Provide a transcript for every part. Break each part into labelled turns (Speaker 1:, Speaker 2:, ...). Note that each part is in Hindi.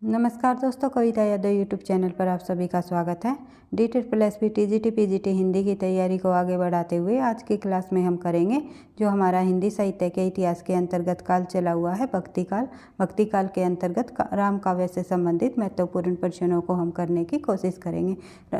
Speaker 1: नमस्कार दोस्तों, कविता यादव यूट्यूब चैनल पर आप सभी का स्वागत है। D.Sc TGT PGT हिंदी की तैयारी को आगे बढ़ाते हुए आज की क्लास में हम करेंगे जो हमारा हिंदी साहित्य के इतिहास के अंतर्गत काल चला हुआ है भक्ति काल। भक्ति काल के अंतर्गत राम काव्य से संबंधित महत्वपूर्ण प्रश्नों को हम करने की कोशिश करेंगे।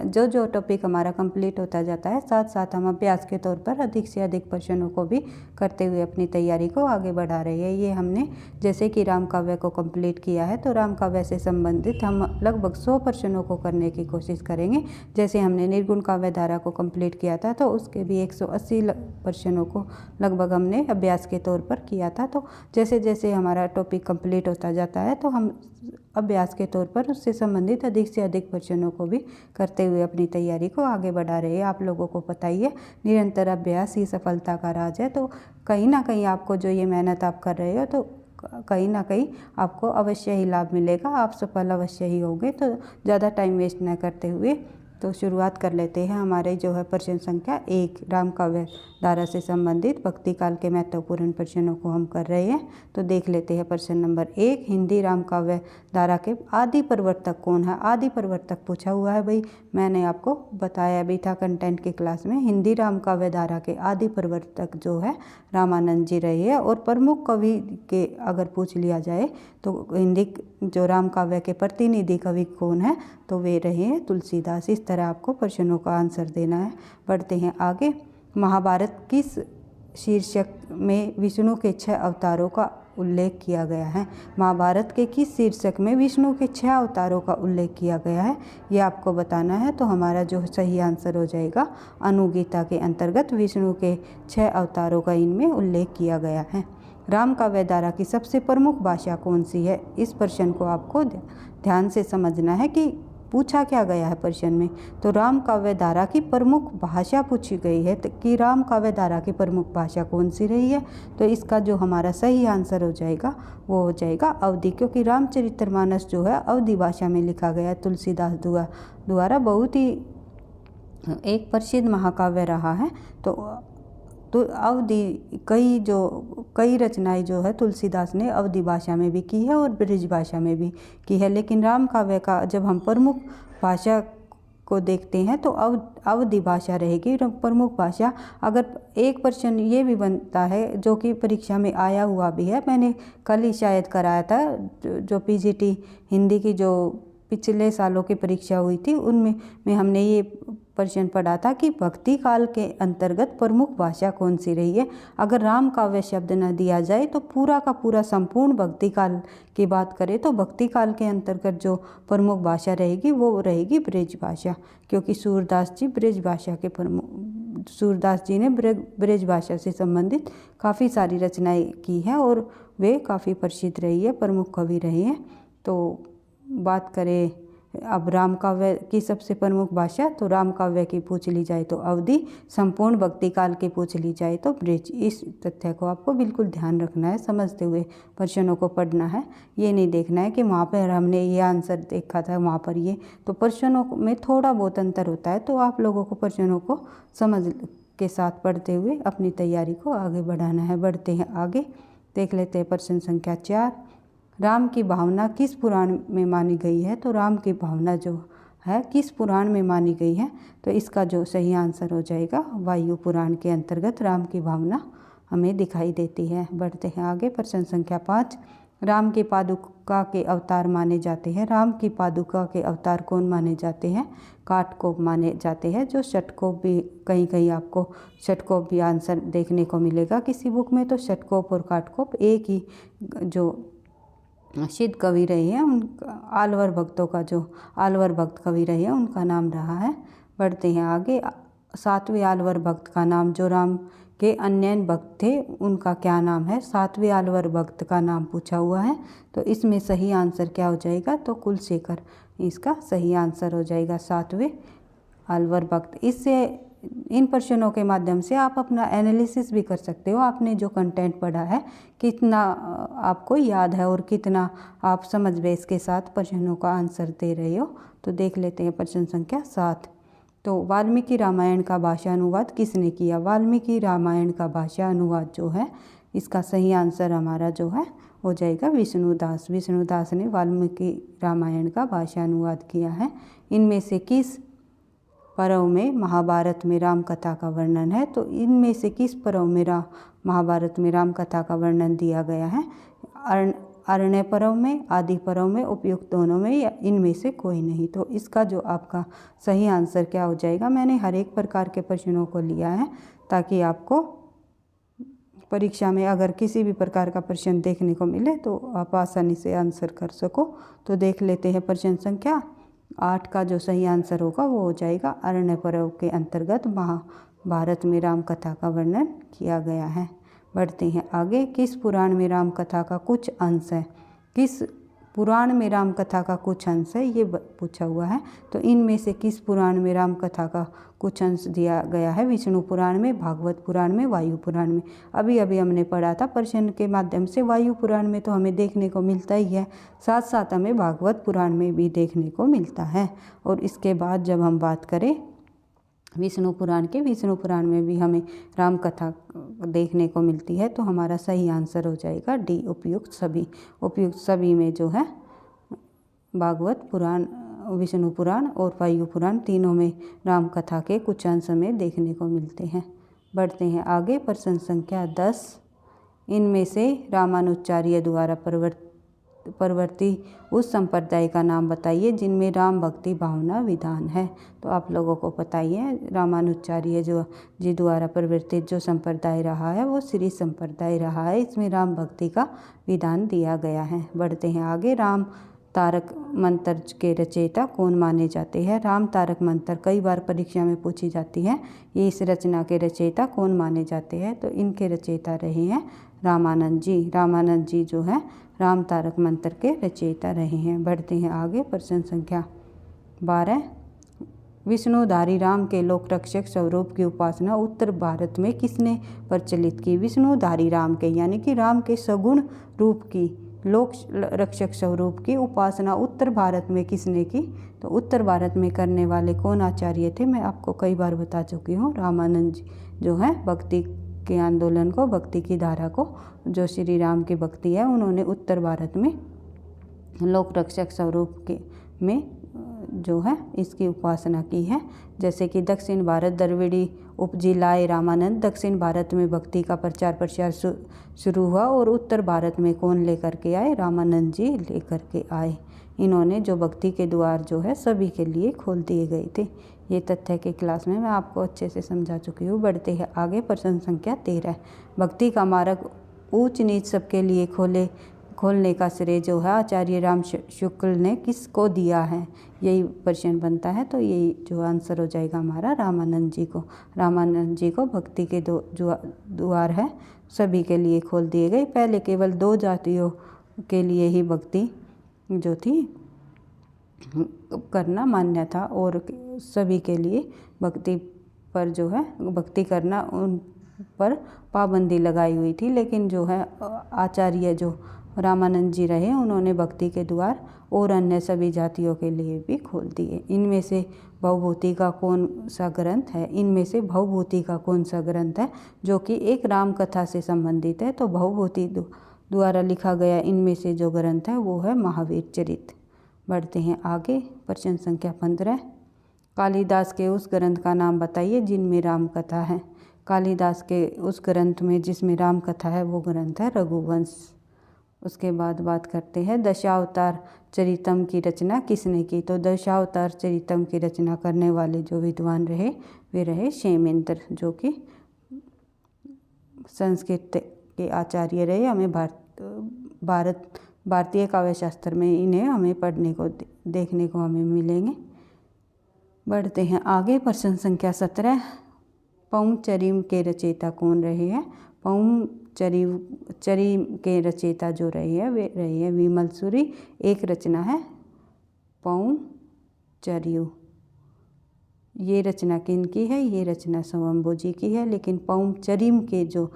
Speaker 1: जो जो टॉपिक हमारा कंप्लीट होता जाता है साथ साथ हम अभ्यास के तौर पर अधिक से अधिक प्रश्नों को भी करते हुए अपनी तैयारी को आगे बढ़ा रहे हैं। ये हमने जैसे कि राम काव्य को कंप्लीट किया है तो राम काव्य से संबंधित हम लगभग 100 प्रश्नों को करने की कोशिश करेंगे। जैसे हमने निर्गुण काव्य धारा को कंप्लीट किया था तो उसके भी 180 प्रश्नों को लगभग हमने अभ्यास के तौर पर किया था। तो जैसे जैसे हमारा टॉपिक कंप्लीट होता जाता है तो हम अभ्यास के तौर पर उससे संबंधित अधिक से अधिक प्रश्नों को भी करते हुए अपनी तैयारी को आगे बढ़ा रहे हैं। आप लोगों को पता ही है, निरंतर अभ्यास ही सफलता का राज है। तो कहीं ना कहीं आपको जो ये मेहनत आप कर रहे हो तो कहीं ना कहीं आपको अवश्य ही लाभ मिलेगा, आप सफल अवश्य ही होंगे। तो ज़्यादा टाइम वेस्ट न करते हुए तो शुरुआत कर लेते हैं। हमारे जो है प्रश्न संख्या 1 राम काव्य धारा से संबंधित भक्ति काल के महत्वपूर्ण प्रश्नों को हम कर रहे हैं। तो देख लेते हैं प्रश्न नंबर 1, हिंदी राम काव्य धारा के आदि प्रवर्तक कौन है। आदि प्रवर्तक पूछा हुआ है भाई, मैंने आपको बताया भी था कंटेंट की क्लास में। हिंदी राम काव्य धारा के आदि प्रवर्तक जो है रामानंद जी रहे हैं। और प्रमुख कवि के अगर पूछ लिया जाए तो हिंदी जो राम काव्य के प्रतिनिधि कवि कौन है तो वे रहे हैं तुलसीदास। इस तरह आपको प्रश्नों का आंसर देना है। बढ़ते हैं आगे। महाभारत किस शीर्षक में विष्णु के 6 अवतारों का उल्लेख किया गया है। महाभारत के किस शीर्षक में विष्णु के 6 अवतारों का उल्लेख किया गया है ये आपको बताना है। तो हमारा जो सही आंसर हो जाएगा अनुगीता के अंतर्गत विष्णु के 6 अवतारों का इनमें उल्लेख किया गया है। राम काव्य धारा की सबसे प्रमुख भाषा कौन सी है। इस प्रश्न को आपको ध्यान से समझना है कि पूछा क्या गया है प्रश्न में। तो राम काव्य धारा की प्रमुख भाषा पूछी गई है तो कि राम काव्य धारा की प्रमुख भाषा कौन सी रही है। तो इसका जो हमारा सही आंसर हो जाएगा वो हो जाएगा अवधी, क्योंकि रामचरितमानस जो है अवधी भाषा में लिखा गया है। तुलसीदास द्वारा बहुत ही एक प्रसिद्ध महाकाव्य रहा है। तो अवधी कई रचनाएं जो है तुलसीदास ने अवधी भाषा में भी की है और ब्रज भाषा में भी की है। लेकिन राम काव्य का जब हम प्रमुख भाषा को देखते हैं तो अवधी भाषा रहेगी प्रमुख भाषा। अगर एक प्रश्न ये भी बनता है जो कि परीक्षा में आया हुआ भी है, मैंने कल ही शायद कराया था, जो PGT हिंदी की जो पिछले सालों की परीक्षा हुई थी उनमें हमने ये प्रश्न पढ़ा था कि भक्ति काल के अंतर्गत प्रमुख भाषा कौन सी रही है। अगर राम काव्य शब्द न दिया जाए तो पूरा का पूरा संपूर्ण भक्ति काल की बात करें तो भक्ति काल के अंतर्गत जो प्रमुख भाषा रहेगी वो रहेगी ब्रज भाषा, क्योंकि सूरदास जी ने ब्रज भाषा से संबंधित काफ़ी सारी रचनाएं की हैं और वे काफ़ी प्रसिद्ध रही है, प्रमुख कवि रहे हैं। तो बात करें अब राम काव्य की सबसे प्रमुख भाषा, तो राम काव्य की पूछ ली जाए तो अवधी, संपूर्ण भक्ति काल की पूछ ली जाए तो ब्रज। इस तथ्य को आपको बिल्कुल ध्यान रखना है, समझते हुए प्रश्नों को पढ़ना है। ये नहीं देखना है कि वहाँ पर हमने ये आंसर देखा था वहाँ पर ये, तो प्रश्नों में थोड़ा बहुत अंतर होता है। तो आप लोगों को प्रश्नों को समझ के साथ पढ़ते हुए अपनी तैयारी को आगे बढ़ाना है। बढ़ते हैं आगे, देख लेते हैं प्रश्न संख्या 4, राम की भावना किस पुराण में मानी गई है। तो राम की भावना जो है किस पुराण में मानी गई है। तो इसका जो सही आंसर हो जाएगा वायु पुराण के अंतर्गत राम की भावना हमें दिखाई देती है। बढ़ते हैं आगे, प्रश्न संख्या 5, राम की पादुका के अवतार माने जाते हैं। राम की पादुका के अवतार कौन माने जाते हैं। काटकोप माने जाते हैं। जो षटकोप भी कहीं कहीं आपको षटकोप भी आंसर देखने को मिलेगा किसी बुक में। तो षटकोप और काटकोप एक ही जो सिद्ध कवि रहे हैं, उन आलवर भक्तों का जो आलवर भक्त कवि रहे हैं उनका नाम रहा है। बढ़ते हैं आगे, 7वें आलवर भक्त का नाम, जो राम के अन्य भक्त थे उनका क्या नाम है। 7वें आलवर भक्त का नाम पूछा हुआ है। तो इसमें सही आंसर क्या हो जाएगा, तो कुलशेखर इसका सही आंसर हो जाएगा 7वें आलवर भक्त। इससे इन प्रश्नों के माध्यम से आप अपना एनालिसिस भी कर सकते हो, आपने जो कंटेंट पढ़ा है कितना आपको याद है और कितना आप समझ बेस के साथ प्रश्नों का आंसर दे रहे हो। तो देख लेते हैं प्रश्न संख्या 7, तो वाल्मीकि रामायण का भाषा अनुवाद किसने किया। वाल्मीकि रामायण का भाषा अनुवाद जो है इसका सही आंसर हमारा जो है हो जाएगा विष्णुदास। विष्णुदास ने वाल्मीकि रामायण का भाषानुवाद किया है। इनमें से किस पर्व में महाभारत में राम कथा का वर्णन है? तो इनमें से किस पर्व में महाभारत में राम कथा का वर्णन दिया गया है? अरण्य पर्व में, आदि पर्व में, उपयुक्त दोनों में, या इनमें से कोई नहीं? तो इसका जो आपका सही आंसर क्या हो जाएगा? मैंने हर एक प्रकार के प्रश्नों को लिया है ताकि आपको परीक्षा में अगर किसी भी प्रकार का प्रश्न देखने को मिले तो आप आसानी से आंसर कर सको। तो देख लेते हैं प्रश्न संख्या 8 का जो सही आंसर होगा वो हो जाएगा अरण्य पर्व के अंतर्गत महाभारत में राम कथा का वर्णन किया गया है। बढ़ते हैं आगे। किस पुराण में राम कथा का कुछ अंश है? किस पुराण में राम कथा का कुछ अंश है, ये पूछा हुआ है। तो इनमें से किस पुराण में राम कथा का कुछ अंश दिया गया है? विष्णु पुराण में, भागवत पुराण में, वायु पुराण में। अभी अभी हमने पढ़ा था प्रश्न के माध्यम से, वायु पुराण में तो हमें देखने को मिलता ही है, साथ साथ हमें भागवत पुराण में भी देखने को मिलता है। और इसके बाद जब हम बात करें विष्णु पुराण के, विष्णु पुराण में भी हमें राम कथा देखने को मिलती है। तो हमारा सही आंसर हो जाएगा डी, उपयुक्त सभी। उपयुक्त सभी में जो है भागवत पुराण, विष्णु पुराण और वायु पुराण तीनों में राम कथा के कुछ अंश में देखने को मिलते हैं। बढ़ते हैं आगे। प्रश्न संख्या 10। इनमें से रामानुजाचार्य द्वारा प्रवर्ती उस संप्रदाय का नाम बताइए जिनमें राम भक्ति भावना विधान है। तो आप लोगों को पता ही है रामानुजाचार्य जी द्वारा प्रवर्तित जो संप्रदाय रहा है वो श्री संप्रदाय रहा है। इसमें राम भक्ति का विधान दिया गया है। बढ़ते हैं आगे। राम तारक मंत्र के रचयिता कौन माने जाते हैं? राम तारक मंत्र कई बार परीक्षा में पूछी जाती है। ये इस रचना के रचयिता कौन माने जाते हैं? तो इनके रचयिता रहे हैं रामानंद जी। रामानंद जी जो है राम तारक मंत्र के रचयिता रहे हैं। बढ़ते हैं आगे। प्रश्न संख्या 12। विष्णुधारी राम के लोक रक्षक स्वरूप की उपासना उत्तर भारत में किसने प्रचलित की? विष्णुधारी राम के यानी कि राम के सगुण रूप की लोक रक्षक स्वरूप की उपासना उत्तर भारत में किसने की? तो उत्तर भारत में करने वाले कौन आचार्य थे? मैं आपको कई बार बता चुकी हूँ। रामानंद जी जो है भक्ति के आंदोलन को, भक्ति की धारा को, जो श्री राम की भक्ति है, उन्होंने उत्तर भारत में लोक रक्षक स्वरूप के में जो है इसकी उपासना की है। जैसे कि दक्षिण भारत द्रविड़ी उपजी लाए रामानंद, दक्षिण भारत में भक्ति का प्रचार प्रसार शुरू हुआ और उत्तर भारत में कौन लेकर के आए? रामानंद जी लेकर के आए। इन्होंने जो भक्ति के द्वार जो है सभी के लिए खोल दिए गए थे। ये तथ्य के क्लास में मैं आपको अच्छे से समझा चुकी हूँ। बढ़ते हैं आगे। प्रश्न संख्या 13। भक्ति का मार्ग ऊंच नीच सबके लिए खोलने का श्रेय जो है आचार्य राम शुक्ल ने किसको दिया है? यही प्रश्न बनता है। तो यही जो आंसर हो जाएगा हमारा रामानंद जी को। रामानंद जी को भक्ति के द्वार है सभी के लिए खोल दिए गए। पहले केवल 2 जातियों के लिए ही भक्ति जो थी करना मान्य था और सभी के लिए भक्ति पर जो है भक्ति करना उन पर पाबंदी लगाई हुई थी। लेकिन जो है आचार्य जो रामानंद जी रहे उन्होंने भक्ति के द्वार और अन्य सभी जातियों के लिए भी खोल दिए। इनमें से भवभूति का कौन सा ग्रंथ है? इनमें से भवभूति का कौन सा ग्रंथ है जो कि एक राम कथा से संबंधित है? तो भवभूति द्वारा लिखा गया इनमें से जो ग्रंथ है वो है महावीर चरित। बढ़ते हैं आगे। प्रश्न संख्या 15। कालिदास के उस ग्रंथ का नाम बताइए जिनमें राम कथा है। कालिदास के उस ग्रंथ में जिसमें राम कथा है वो ग्रंथ है रघुवंश। उसके बाद बात करते हैं दशावतार चरितम की रचना किसने की? तो दशावतार चरितम की रचना करने वाले जो विद्वान रहे वे रहे क्षेमेंद्र, जो कि संस्कृत के आचार्य रहे। हमें भारतीय काव्य शास्त्र में इन्हें हमें पढ़ने को देखने को हमें मिलेंगे। बढ़ते हैं आगे। प्रश्न संख्या 17। पौंचरीम के रचयिता कौन रहे हैं? पौंचरीम के रचयिता जो रहे हैं वे रहे हैं विमल सूरी। एक रचना है पौंचर्यु। ये रचना किनकी है? ये रचना स्वयंभू जी की है। लेकिन पौंचरीम के जो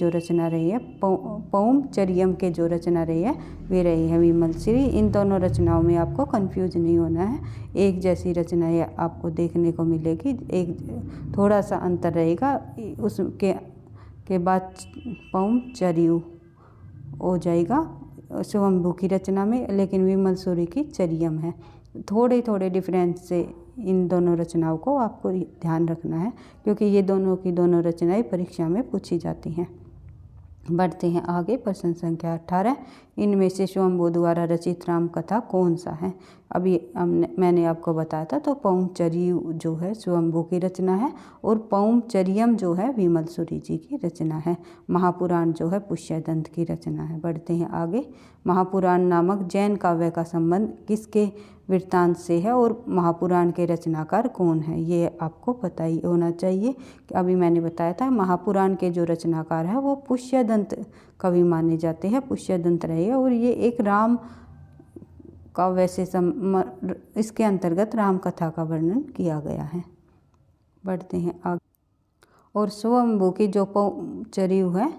Speaker 1: रचना रही है, पौंचर्यम के जो रचना रही है वे रही है विमल श्री। इन दोनों रचनाओं में आपको कंफ्यूज नहीं होना है, एक जैसी रचनाएं आपको देखने को मिलेगी। एक थोड़ा सा अंतर रहेगा उसके बाद पौंचर्यु हो जाएगा स्वयंभू की रचना में, लेकिन विमल सूरी की चरियम है। थोड़े थोड़े डिफरेंस से इन दोनों रचनाओं को आपको ध्यान रखना है, क्योंकि ये दोनों की दोनों रचनाएं परीक्षा में पूछी जाती हैं। बढ़ते हैं आगे। प्रश्न संख्या 18, इनमें से स्वयंभू द्वारा रचित राम कथा कौन सा है? अभी मैंने आपको बताया था, तो पौंचरी जो है स्वयंभू की रचना है और पौंचरियम जो है विमल सूरी जी की रचना है। महापुराण जो है पुष्यदंत की रचना है। बढ़ते हैं आगे। महापुराण नामक जैन काव्य का संबंध किसके वृत्तांत से है और महापुराण के रचनाकार कौन है? ये आपको पता ही होना चाहिए कि अभी मैंने बताया था महापुराण के जो रचनाकार है वो पुष्यदंत कवि माने जाते हैं, पुष्यदंत रहे, और ये एक राम काव्य से इसके अंतर्गत राम कथा का वर्णन किया गया है। बढ़ते हैं आगे। और स्वयंभू की जो पौंचरीव है,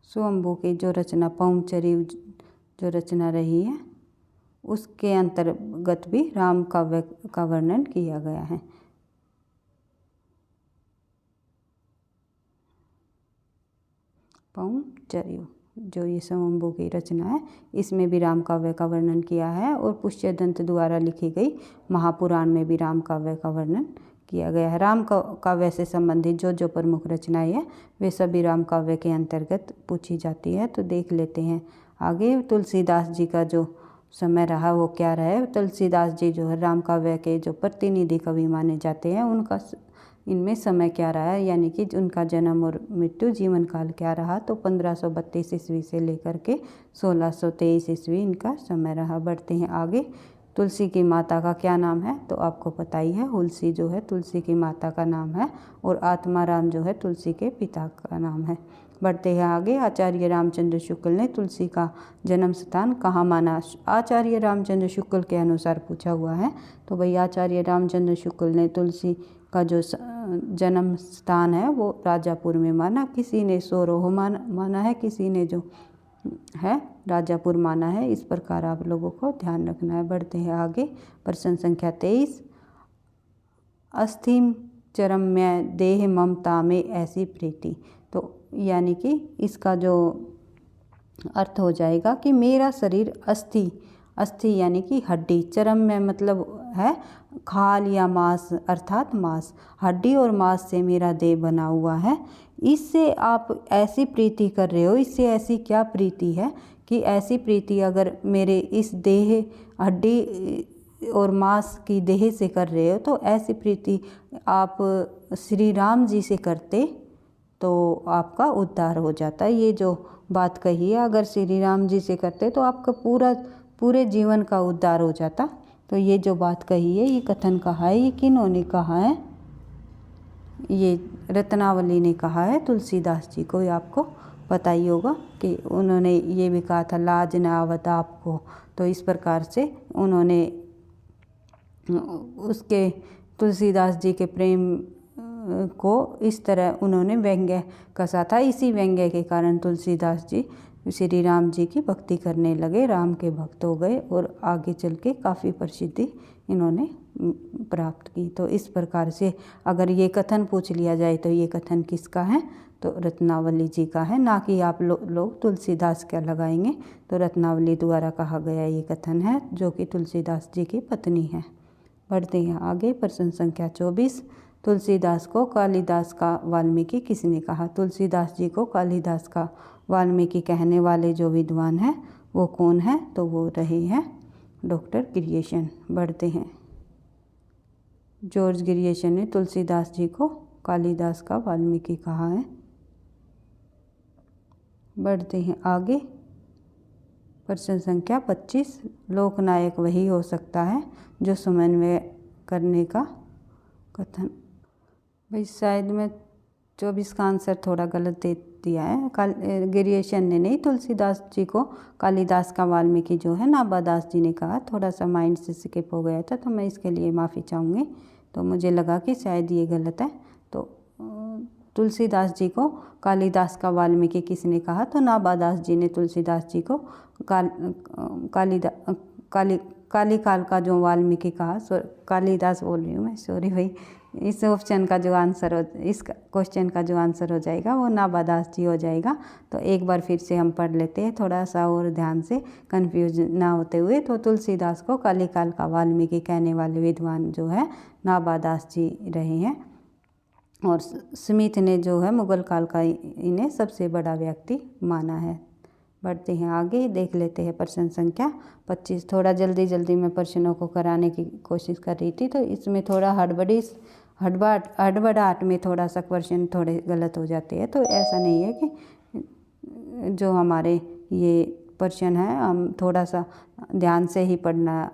Speaker 1: स्वयंभू की जो रचना पौंचरीव जो रचना रही है उसके अंतर्गत भी राम काव्य का वर्णन किया गया है। पौंचरीव जो ये स्वयंभू की रचना है इसमें भी राम काव्य का वर्णन किया है, और पुष्यदंत द्वारा लिखी गई महापुराण में भी राम काव्य का वर्णन किया गया है। राम काव्य से संबंधित जो प्रमुख रचनाएं हैं वे सभी राम काव्य के अंतर्गत पूछी जाती है। तो देख लेते हैं आगे। तुलसीदास जी का जो समय रहा वो क्या रहा है? तुलसीदास जी जो है राम काव्य के जो प्रतिनिधि कवि माने जाते हैं, उनका इनमें समय क्या रहा है, यानी कि उनका जन्म और मृत्यु जीवन काल क्या रहा? तो 1532 ईस्वी से लेकर के 1623 ईस्वी इनका समय रहा। बढ़ते हैं आगे। तुलसी की माता का क्या नाम है? तो आपको पता ही है, हुलसी जो है तुलसी की माता का नाम है, और आत्माराम जो है तुलसी के पिता का नाम है। बढ़ते हैं आगे। आचार्य रामचंद्र शुक्ल ने तुलसी का जन्म स्थान कहाँ माना? आचार्य रामचंद्र शुक्ल के अनुसार पूछा हुआ है। तो भाई आचार्य रामचंद्र शुक्ल ने तुलसी का जो जन्म स्थान है वो राजापुर में माना। किसी ने सोरोह माना है, किसी ने जो है राजापुर माना है। इस प्रकार आप लोगों को ध्यान रखना है। बढ़ते हैं आगे। प्रश्न संख्या 23, अस्थिम चरम्य देह ममता में ऐसी प्रीति। तो यानी कि इसका जो अर्थ हो जाएगा कि मेरा शरीर अस्थि, अस्थि यानी कि हड्डी, चरम्य मतलब है खाल या मांस अर्थात मांस, हड्डी और मांस से मेरा देह बना हुआ है। इससे आप ऐसी प्रीति कर रहे हो, इससे ऐसी क्या प्रीति है कि ऐसी प्रीति अगर मेरे इस देह हड्डी और मांस की देह से कर रहे हो, तो ऐसी प्रीति आप श्री राम जी से करते तो आपका उद्धार हो जाता। ये जो बात कही है, अगर श्री राम जी से करते तो आपका पूरे जीवन का उद्धार हो जाता। तो ये जो बात कही है, ये कथन कहा है, ये किन्होंने कहा है? ये रत्नावली ने कहा है तुलसीदास जी को। ये आपको पता ही होगा कि उन्होंने ये भी कहा था, लाज न आवत आपको। तो इस प्रकार से उन्होंने उसके तुलसीदास जी के प्रेम को इस तरह उन्होंने व्यंग्य कसा था। इसी व्यंग्य के कारण तुलसीदास जी श्री राम जी की भक्ति करने लगे, राम के भक्त हो गए, और आगे चल के काफ़ी प्रसिद्धि इन्होंने प्राप्त की। तो इस प्रकार से अगर ये कथन पूछ लिया जाए तो ये कथन किसका है? तो रत्नावली जी का है, ना कि आप लोग तुलसीदास क्या लगाएंगे। तो रत्नावली द्वारा कहा गया ये कथन है, जो कि तुलसीदास जी की पत्नी है। बढ़ते हैं आगे। प्रश्न संख्या 24, तुलसीदास को कालिदास का वाल्मीकि किसने कहा? तुलसीदास जी को कालिदास का वाल्मीकि कहने वाले जो विद्वान हैं वो कौन है? तो वो रहे हैं डॉक्टर ग्रियर्सन। बढ़ते हैं। जॉर्ज ग्रियर्सन ने तुलसीदास जी को कालिदास का वाल्मीकि कहा है। बढ़ते हैं आगे। प्रश्न संख्या 25, लोकनायक वही हो सकता है जो समन्वय करने का कथन। भाई शायद मैं 24 का आंसर थोड़ा गलत दे दिया है। ग्रियर्सन ने नहीं, तुलसीदास जी को कालिदास का वाल्मीकि जो है नाबादास जी ने कहा। थोड़ा सा माइंड से स्किप हो गया था, तो मैं इसके लिए माफ़ी चाहूँगी। तो मुझे लगा कि शायद ये गलत है। तो तुलसीदास जी को कालिदास का वाल्मीकि किसने कहा? तो नाबादास जी ने तुलसीदास जी को काली काल का जो वाल्मीकि कहा। कालिदास बोल रही हूँ मैं, सॉरी भाई, इस ऑप्शन का जो आंसर हो, इस क्वेश्चन का जो आंसर हो जाएगा वो नाबादास जी हो जाएगा। तो एक बार फिर से हम पढ़ लेते हैं थोड़ा सा और ध्यान से, कंफ्यूज ना होते हुए। तो तुलसीदास को कलिकाल का वाल्मीकि कहने वाले विद्वान जो है नाबादास जी रहे हैं। और स्मिथ ने जो है मुगल काल का इन्हें सबसे बड़ा व्यक्ति माना है। बढ़ते हैं आगे, देख लेते हैं प्रश्न संख्या 25। थोड़ा जल्दी जल्दी मैं प्रश्नों को कराने की कोशिश कर रही थी, तो इसमें थोड़ा हड़बड़ाहट में थोड़ा सा क्वेश्चन थोड़े गलत हो जाते हैं। तो ऐसा नहीं है कि जो हमारे ये प्रश्न है हम थोड़ा सा ध्यान से ही पढ़ना,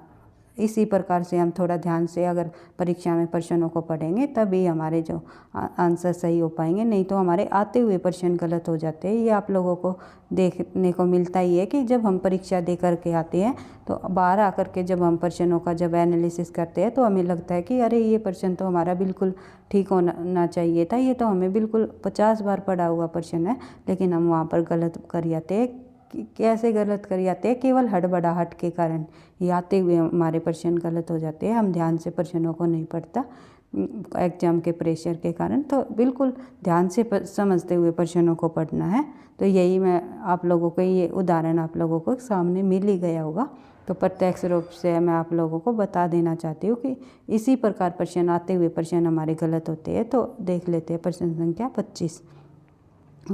Speaker 1: इसी प्रकार से हम थोड़ा ध्यान से अगर परीक्षा में प्रश्नों को पढ़ेंगे तभी हमारे जो आंसर सही हो पाएंगे, नहीं तो हमारे आते हुए प्रश्न गलत हो जाते हैं। ये आप लोगों को देखने को मिलता ही है कि जब हम परीक्षा दे करके आते हैं तो बाहर आकर के जब हम प्रश्नों का जब एनालिसिस करते हैं तो हमें लगता है कि अरे ये प्रश्न तो हमारा बिल्कुल ठीक होना चाहिए था, ये तो हमें बिल्कुल 50 बार पढ़ा हुआ प्रश्न है, लेकिन हम वहाँ पर गलत कर जाते हैं। कैसे गलत कर जाते हैं? केवल हड़बड़ाहट के कारण ये आते हुए हमारे प्रश्न गलत हो जाते हैं। हम ध्यान से प्रश्नों को नहीं पढ़ता एग्जाम के प्रेशर के कारण। तो बिल्कुल ध्यान से समझते हुए प्रश्नों को पढ़ना है। तो यही मैं आप लोगों को, ये उदाहरण आप लोगों को सामने मिल ही गया होगा। तो प्रत्यक्ष रूप से मैं आप लोगों को बता देना चाहती हूँ कि इसी प्रकार प्रश्न आते हुए प्रश्न हमारे गलत होते हैं। तो देख लेते हैं प्रश्न संख्या 25।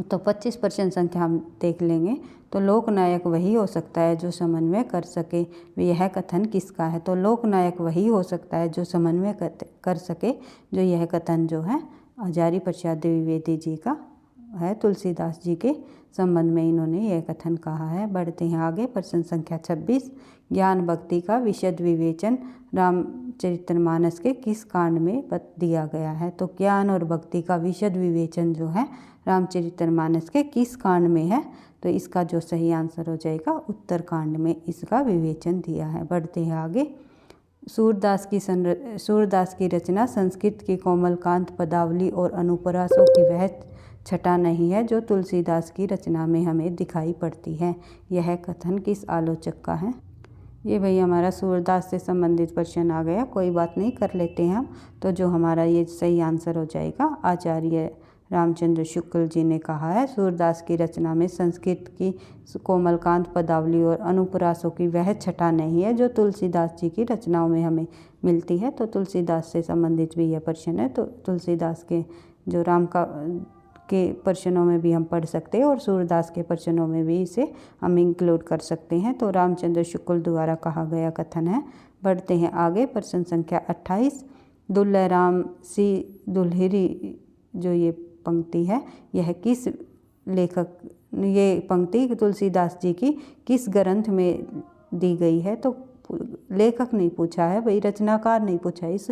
Speaker 1: तो 25 प्रश्न संख्या हम देख लेंगे। तो लोकनायक वही हो सकता है जो समन्वय कर सके, यह कथन किसका है? तो लोकनायक वही हो सकता है जो समन्वय कर सके, जो यह कथन जो है हजारी प्रसाद द्विवेदी जी का है। तुलसीदास जी के संबंध में इन्होंने यह कथन कहा है। बढ़ते हैं आगे, प्रश्न संख्या 26। ज्ञान भक्ति का विशद विवेचन रामचरितमानस के किस कांड में दिया गया है? तो ज्ञान और भक्ति का विशद विवेचन जो है रामचरितमानस के किस कांड में है? तो इसका जो सही आंसर हो जाएगा उत्तर कांड में इसका विवेचन दिया है। बढ़ते हैं आगे, सूरदास की रचना संस्कृत की कोमलकांत पदावली और अनुप्रासों की वह छटा नहीं है जो तुलसीदास की रचना में हमें दिखाई पड़ती है। यह कथन किस आलोचक का है? ये भाई हमारा सूरदास से संबंधित प्रश्न आ गया, कोई बात नहीं, कर लेते हैं हम। तो जो हमारा ये सही आंसर हो जाएगा आचार्य रामचंद्र शुक्ल जी ने कहा है, सूरदास की रचना में संस्कृत की कोमलकांत पदावली और अनुप्रासों की वह छटा नहीं है जो तुलसीदास जी की रचनाओं में हमें मिलती है। तो तुलसीदास से संबंधित भी यह प्रश्न है। तो तुलसीदास के जो राम का के प्रश्नों में भी हम पढ़ सकते हैं और सूरदास के प्रश्नों में भी इसे हम इंक्लूड कर सकते हैं। तो रामचंद्र शुक्ल द्वारा कहा गया कथन है। बढ़ते हैं आगे, प्रश्न संख्या 28। दुल्लह राम सी दुल्हरी जो ये पंक्ति है, यह किस लेखक, ये पंक्ति तुलसीदास जी की किस ग्रंथ में दी गई है? तो लेखक नहीं पूछा है भाई, रचनाकार नहीं पूछा इस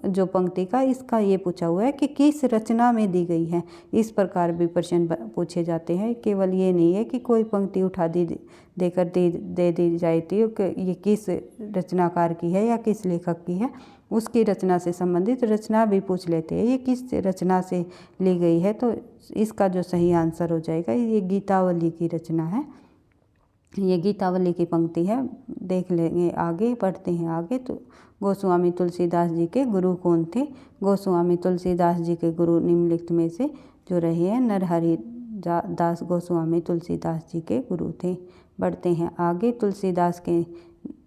Speaker 1: जो पंक्ति का, इसका ये पूछा हुआ है कि किस रचना में दी गई है। इस प्रकार भी प्रश्न पूछे जाते हैं। केवल ये नहीं है कि कोई पंक्ति उठा दे दी जाती है कि ये किस रचनाकार की है या किस लेखक की है, उसकी रचना से संबंधित रचना भी पूछ लेते हैं, ये किस रचना से ली गई है। तो इसका जो सही आंसर हो जाएगा, ये गीतावली की रचना है, ये गीतावली की पंक्ति है। देख लेंगे आगे, बढ़ते हैं आगे। तो गोस्वामी तुलसीदास जी के गुरु कौन थे? गोस्वामी तुलसीदास जी के गुरु निम्नलिखित में से जो रहे हैं, नरहरि दास गोस्वामी तुलसीदास जी के गुरु थे। बढ़ते हैं आगे, तुलसीदास के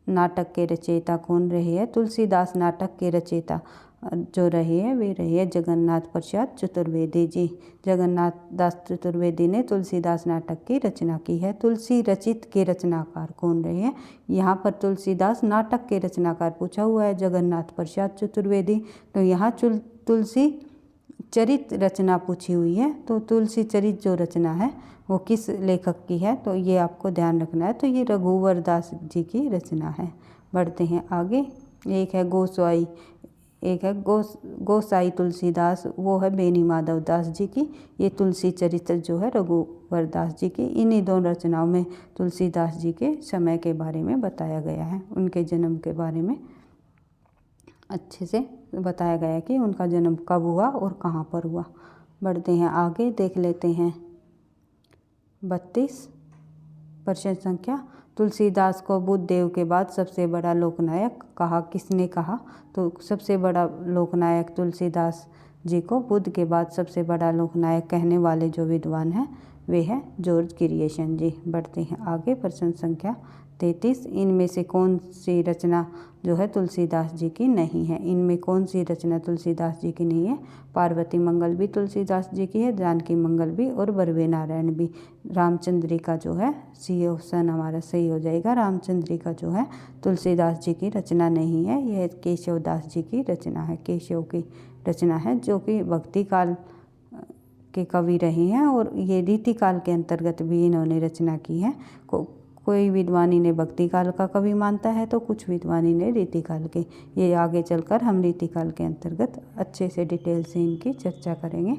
Speaker 1: नाटक के रचयिता कौन रहे हैं? तुलसीदास नाटक के रचयिता जो रहे हैं वे रहे हैं जगन्नाथ प्रसाद चतुर्वेदी जी। जगन्नाथ दास चतुर्वेदी ने तुलसीदास नाटक की रचना की है। तुलसी रचित के रचनाकार कौन रहे हैं? यहाँ पर तुलसीदास नाटक के रचनाकार पूछा हुआ है जगन्नाथ प्रसाद चतुर्वेदी, तो यहाँ तुलसी चरित रचना पूछी हुई है। तो तुलसी चरित जो रचना है वो किस लेखक की है? तो ये आपको ध्यान रखना है। तो ये रघुवर दास जी की रचना है। बढ़ते हैं आगे, एक है गोसाई, एक है गोसाई तुलसीदास, वो है बेनी माधव दास जी की। ये तुलसी चरित्र जो है रघुवर दास जी की। इन्हीं दोनों रचनाओं में तुलसीदास जी के समय के बारे में बताया गया है, उनके जन्म के बारे में अच्छे से बताया गया है कि उनका जन्म कब हुआ और कहाँ पर हुआ। बढ़ते हैं आगे, देख लेते हैं 32 प्रश्न संख्या तुलसीदास को बुद्ध देव के बाद सबसे बड़ा लोकनायक कहा, किसने कहा? तो सबसे बड़ा लोकनायक तुलसीदास जी को बुद्ध के बाद सबसे बड़ा लोकनायक कहने वाले जो विद्वान हैं वे हैं जॉर्ज क्रिएशन जी। बढ़ते हैं आगे, प्रश्न संख्या 33। इनमें से कौन सी रचना जो है तुलसीदास जी की नहीं है? इनमें कौन सी रचना तुलसीदास जी की नहीं है? पार्वती मंगल भी तुलसीदास जी की है, जानकी मंगल भी और बरवे नारायण भी। रामचंद्रिका जो है सी ऑप्शन हमारा सही हो जाएगा। रामचंद्रिका जो है तुलसीदास जी की रचना नहीं है, यह केशवदास जी की रचना है, केशव की रचना है, जो कि भक्ति काल के कवि रहे हैं और ये रीति काल के अंतर्गत भी इन्होंने रचना की है। कोई विद्वान इन्हें भक्ति काल का कवि मानता है तो कुछ विद्वान इन्हें रीति काल के। ये आगे चलकर हम रीति काल के अंतर्गत अच्छे से डिटेल से इनकी चर्चा करेंगे।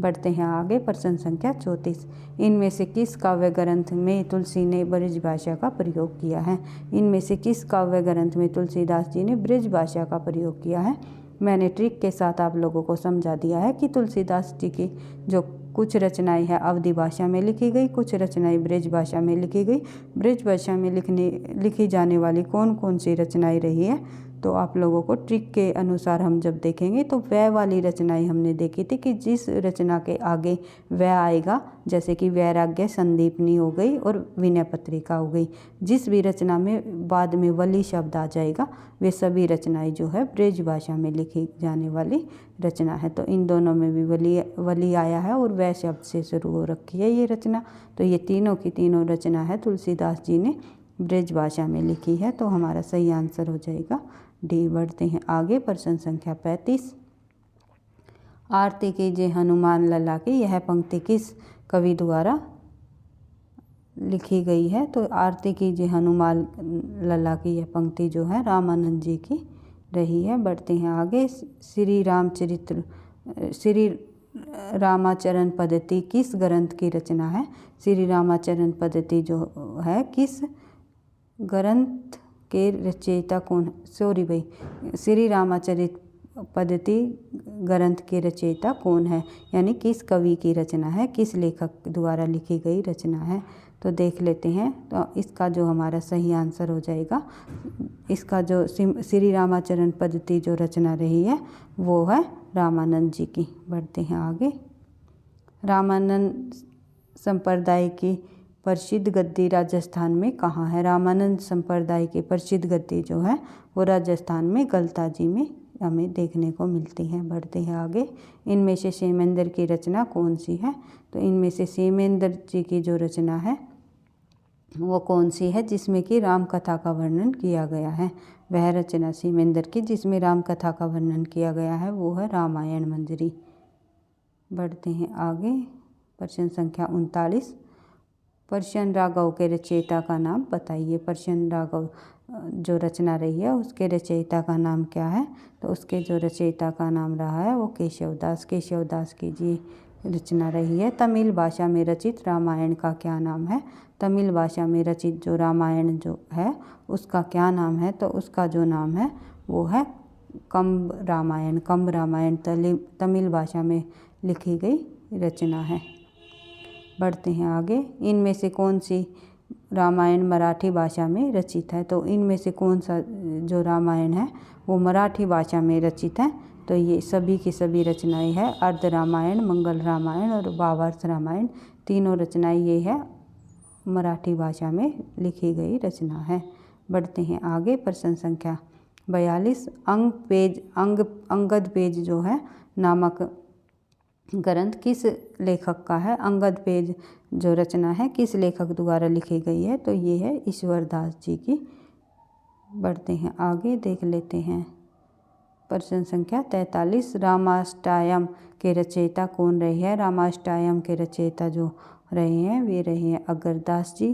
Speaker 1: बढ़ते हैं आगे, प्रश्न संख्या 34। इनमें से किस काव्य ग्रंथ में तुलसी ने ब्रज भाषा का प्रयोग किया है? इनमें से किस काव्य ग्रंथ में तुलसीदास जी ने ब्रज भाषा का प्रयोग किया है? मैंने ट्रिक के साथ आप लोगों को समझा दिया है कि तुलसीदास जी की जो कुछ रचनाएं हैं अवधी भाषा में लिखी गई, कुछ रचनाएं ब्रज भाषा में लिखी गई। ब्रज भाषा में लिखी जाने वाली कौन कौन सी रचनाएं रही है, तो आप लोगों को ट्रिक के अनुसार हम जब देखेंगे तो वह वाली रचनाएं हमने देखी थी कि जिस रचना के आगे वह आएगा, जैसे कि वैराग्य संदीपनी हो गई और विनय पत्रिका हो गई। जिस भी रचना में बाद में वली शब्द आ जाएगा वे सभी रचनाएं जो है ब्रज भाषा में लिखी जाने वाली रचना है। तो इन दोनों में भी वली आया है और वह शब्द से शुरू हो रखी है ये रचना। तो ये तीनों की तीनों रचना है तुलसीदास जी ने ब्रज भाषा में लिखी है, तो हमारा सही आंसर हो जाएगा डी। बढ़ते हैं आगे, प्रश्न संख्या 35। आरती कीजिए हनुमान लला की, यह पंक्ति किस कवि द्वारा लिखी गई है? तो आरती कीजिए हनुमान लला की यह पंक्ति जो है रामानंद जी की रही है। बढ़ते हैं आगे, श्री रामाचरण पद्धति किस ग्रंथ की रचना है? श्री रामाचरण पद्धति जो है किस ग्रंथ के रचयिता कौन? श्री रामाचरित पद्धति ग्रंथ के रचयिता कौन है, यानी किस कवि की रचना है, किस लेखक द्वारा लिखी गई रचना है? तो देख लेते हैं। तो इसका जो हमारा सही आंसर हो जाएगा, इसका जो श्री रामाचरण पद्धति जो रचना रही है वो है रामानंद जी की। बढ़ते हैं आगे, रामानंद संप्रदाय की प्रसिद्ध गद्दी राजस्थान में कहाँ है? रामानंद संप्रदाय की प्रसिद्ध गद्दी जो है वो राजस्थान में गलता जी में हमें देखने को मिलती है। बढ़ते हैं आगे, इनमें से क्षेमेंद्र की रचना कौन सी है? तो इनमें से क्षेमेंद्र जी की जो रचना है वो कौन सी है जिसमें कि राम कथा का वर्णन किया गया है? वह रचना क्षेमेंद्र की जिसमें राम कथा का वर्णन किया गया है वो है रामायण मंजरी। बढ़ते हैं आगे, प्रश्न संख्या 39। पर्शियन राघव के रचयिता का नाम बताइए। पर्शियन राघव जो रचना रही है उसके रचयिता का नाम क्या है? तो उसके जो रचयिता का नाम रहा है वो केशवदास की जी रचना रही है। तमिल भाषा में रचित रामायण का क्या नाम है? तमिल भाषा में रचित जो रामायण जो है उसका क्या नाम है? तो उसका जो नाम है वो है कंब रामायण तमिल भाषा में लिखी गई रचना है। बढ़ते हैं आगे, इनमें से कौन सी रामायण मराठी भाषा में रचित है? तो इनमें से कौन सा जो रामायण है वो मराठी भाषा में रचित है? तो ये सभी की सभी रचनाएं हैं अर्ध रामायण, मंगल रामायण और भावार्थ रामायण, तीनों रचनाएं ये है मराठी भाषा में लिखी गई रचना है। बढ़ते हैं आगे, प्रश्न संख्या 42। अंगद पेज जो है नामक ग्रंथ किस लेखक का है? अंगद पेज जो रचना है किस लेखक द्वारा लिखी गई है? तो ये है ईश्वरदास जी की। बढ़ते हैं आगे, देख लेते हैं प्रश्न संख्या 43। रामाष्टायम के रचयिता कौन रहे हैं? रामाष्टायम के रचयिता जो रहे हैं वे रहे हैं अगरदास जी।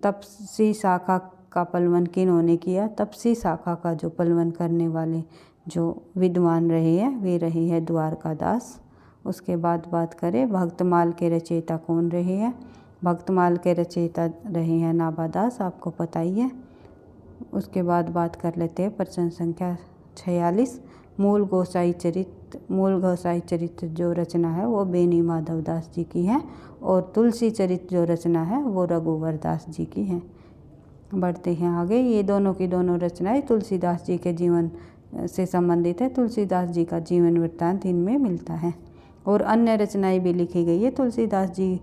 Speaker 1: तपसी शाखा का पलवन किन्होंने किया? तपसी शाखा का जो पलवन करने वाले जो विद्वान रहे हैं वे रहे हैं द्वारकादास। उसके बाद बात करें भक्तमाल के रचयिता कौन रहे हैं? भक्तमाल के रचयिता रहे हैं नाभादास, आपको पता ही है। उसके बाद बात कर लेते हैं प्रश्न संख्या 46। मूल गोसाई चरित मूल गोसाई चरित्र जो रचना है वो बेनी माधव दास जी की है और तुलसी चरित्र जो रचना है वो रघुवर दास जी की है। बढ़ते हैं आगे। ये दोनों की दोनों रचनाएं तुलसीदास जी के जीवन से संबंधित है। तुलसीदास जी का जीवन वृत्तांत इनमें मिलता है और अन्य रचनाएं भी लिखी गई है तुलसीदास जी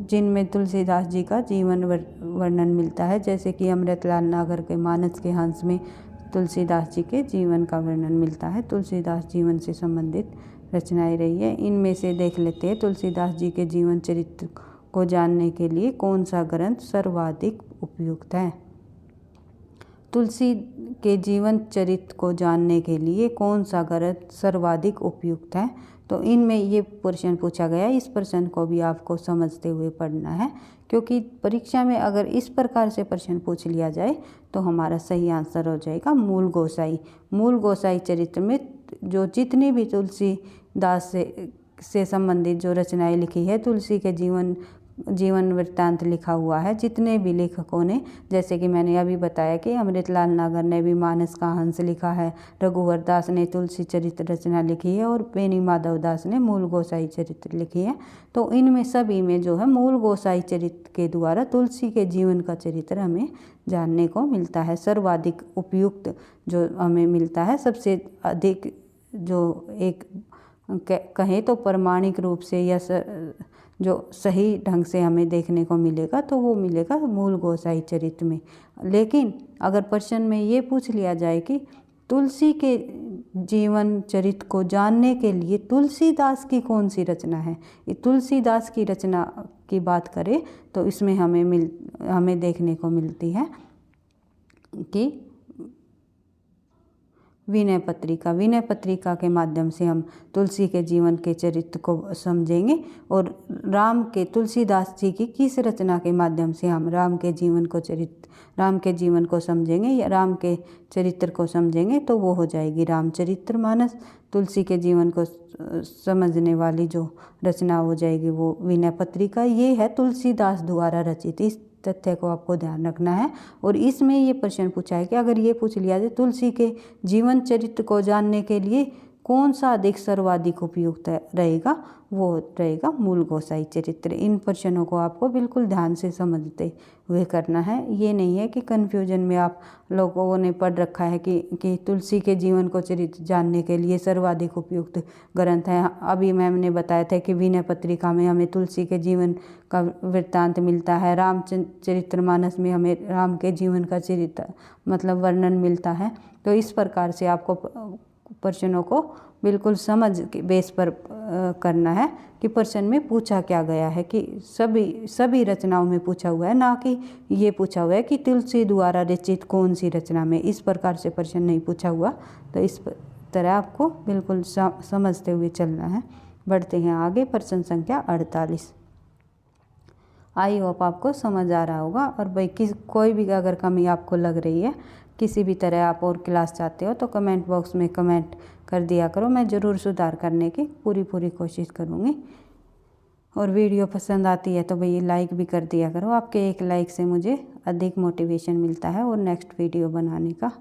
Speaker 1: जिनमें तुलसीदास जी का जीवन वर्णन मिलता है, जैसे कि अमृतलाल नागर के मानस के हंस में तुलसीदास जी के जीवन का वर्णन मिलता है। तुलसीदास जीवन से संबंधित रचनाएं रही है। इनमें से देख लेते हैं तुलसीदास जी के जीवन चरित्र को जानने के लिए कौन सा ग्रंथ सर्वाधिक उपयुक्त है। तुलसी के जीवन चरित्र को जानने के लिए कौन सा ग्रंथ सर्वाधिक उपयुक्त है, तो इनमें ये प्रश्न पूछा गया। इस प्रश्न को भी आपको समझते हुए पढ़ना है, क्योंकि परीक्षा में अगर इस प्रकार से प्रश्न पूछ लिया जाए तो हमारा सही आंसर हो जाएगा मूल गोसाई। मूल गोसाई चरित्र में जो जितनी भी तुलसीदास से संबंधित जो रचनाएं लिखी है, तुलसी के जीवन वृत्तांत लिखा हुआ है, जितने भी लेखकों ने, जैसे कि मैंने अभी बताया कि अमृतलाल नागर ने भी मानस का हंस लिखा है, रघुवर दास ने तुलसी चरित्र रचना लिखी है और बेनी माधव दास ने मूल गोसाई चरित्र लिखी है। तो इनमें सभी में जो है मूल गोसाई चरित्र के द्वारा तुलसी के जीवन का चरित्र हमें जानने को मिलता है। सर्वाधिक उपयुक्त जो हमें मिलता है, सबसे अधिक जो एक कहें तो प्रमाणिक रूप से या जो सही ढंग से हमें देखने को मिलेगा तो वो मिलेगा मूल गोसाई चरित्र में। लेकिन अगर प्रश्न में ये पूछ लिया जाए कि तुलसी के जीवन चरित्र को जानने के लिए तुलसीदास की कौन सी रचना है, ये तुलसीदास की रचना की बात करें तो इसमें हमें देखने को मिलती है कि विनय पत्रिका के माध्यम से हम तुलसी के जीवन के चरित्र को समझेंगे और तुलसीदास जी की किस रचना के माध्यम से हम राम के जीवन को समझेंगे या राम के चरित्र को समझेंगे, तो वो हो जाएगी रामचरितमानस। तुलसी के जीवन को समझने वाली जो रचना हो जाएगी वो विनय पत्रिका। ये है तुलसीदास द्वारा रचित। इस तथ्य को आपको ध्यान रखना है। और इसमें ये प्रश्न पूछा है कि अगर ये पूछ लिया जाए तुलसी के जीवन चरित्र को जानने के लिए कौन सा अधिक सर्वाधिक उपयुक्त रहेगा, वो रहेगा मूल गोसाई चरित्र। इन प्रश्नों को आपको बिल्कुल ध्यान से समझते हुए करना है। ये नहीं है कि कन्फ्यूजन में आप लोगों ने पढ़ रखा है कि तुलसी के जीवन को चरित्र जानने के लिए सर्वाधिक उपयुक्त ग्रंथ है। अभी मैम ने बताया था कि विनय पत्रिका में हमें तुलसी के जीवन का वृत्तांत मिलता है, रामचरितमानस में हमें राम के जीवन का चरित्र मतलब वर्णन मिलता है। तो इस प्रकार से आपको प्रश्नों को बिल्कुल समझ के बेस पर करना है कि प्रश्न में पूछा क्या गया है, कि सभी रचनाओं में पूछा हुआ है, ना कि ये पूछा हुआ है कि तुलसी द्वारा रचित कौन सी रचना में। इस प्रकार से प्रश्न नहीं पूछा हुआ, तो इस तरह आपको बिल्कुल समझते हुए चलना है। बढ़ते हैं आगे। प्रश्न संख्या 48। आई होप आपको समझ आ रहा होगा। और भाई कोई भी अगर कमी आपको लग रही है, किसी भी तरह आप और क्लास चाहते हो, तो कमेंट बॉक्स में कमेंट कर दिया करो। मैं ज़रूर सुधार करने की पूरी कोशिश करूँगी। और वीडियो पसंद आती है तो भाई लाइक भी कर दिया करो। आपके एक लाइक से मुझे अधिक मोटिवेशन मिलता है और नेक्स्ट वीडियो बनाने का।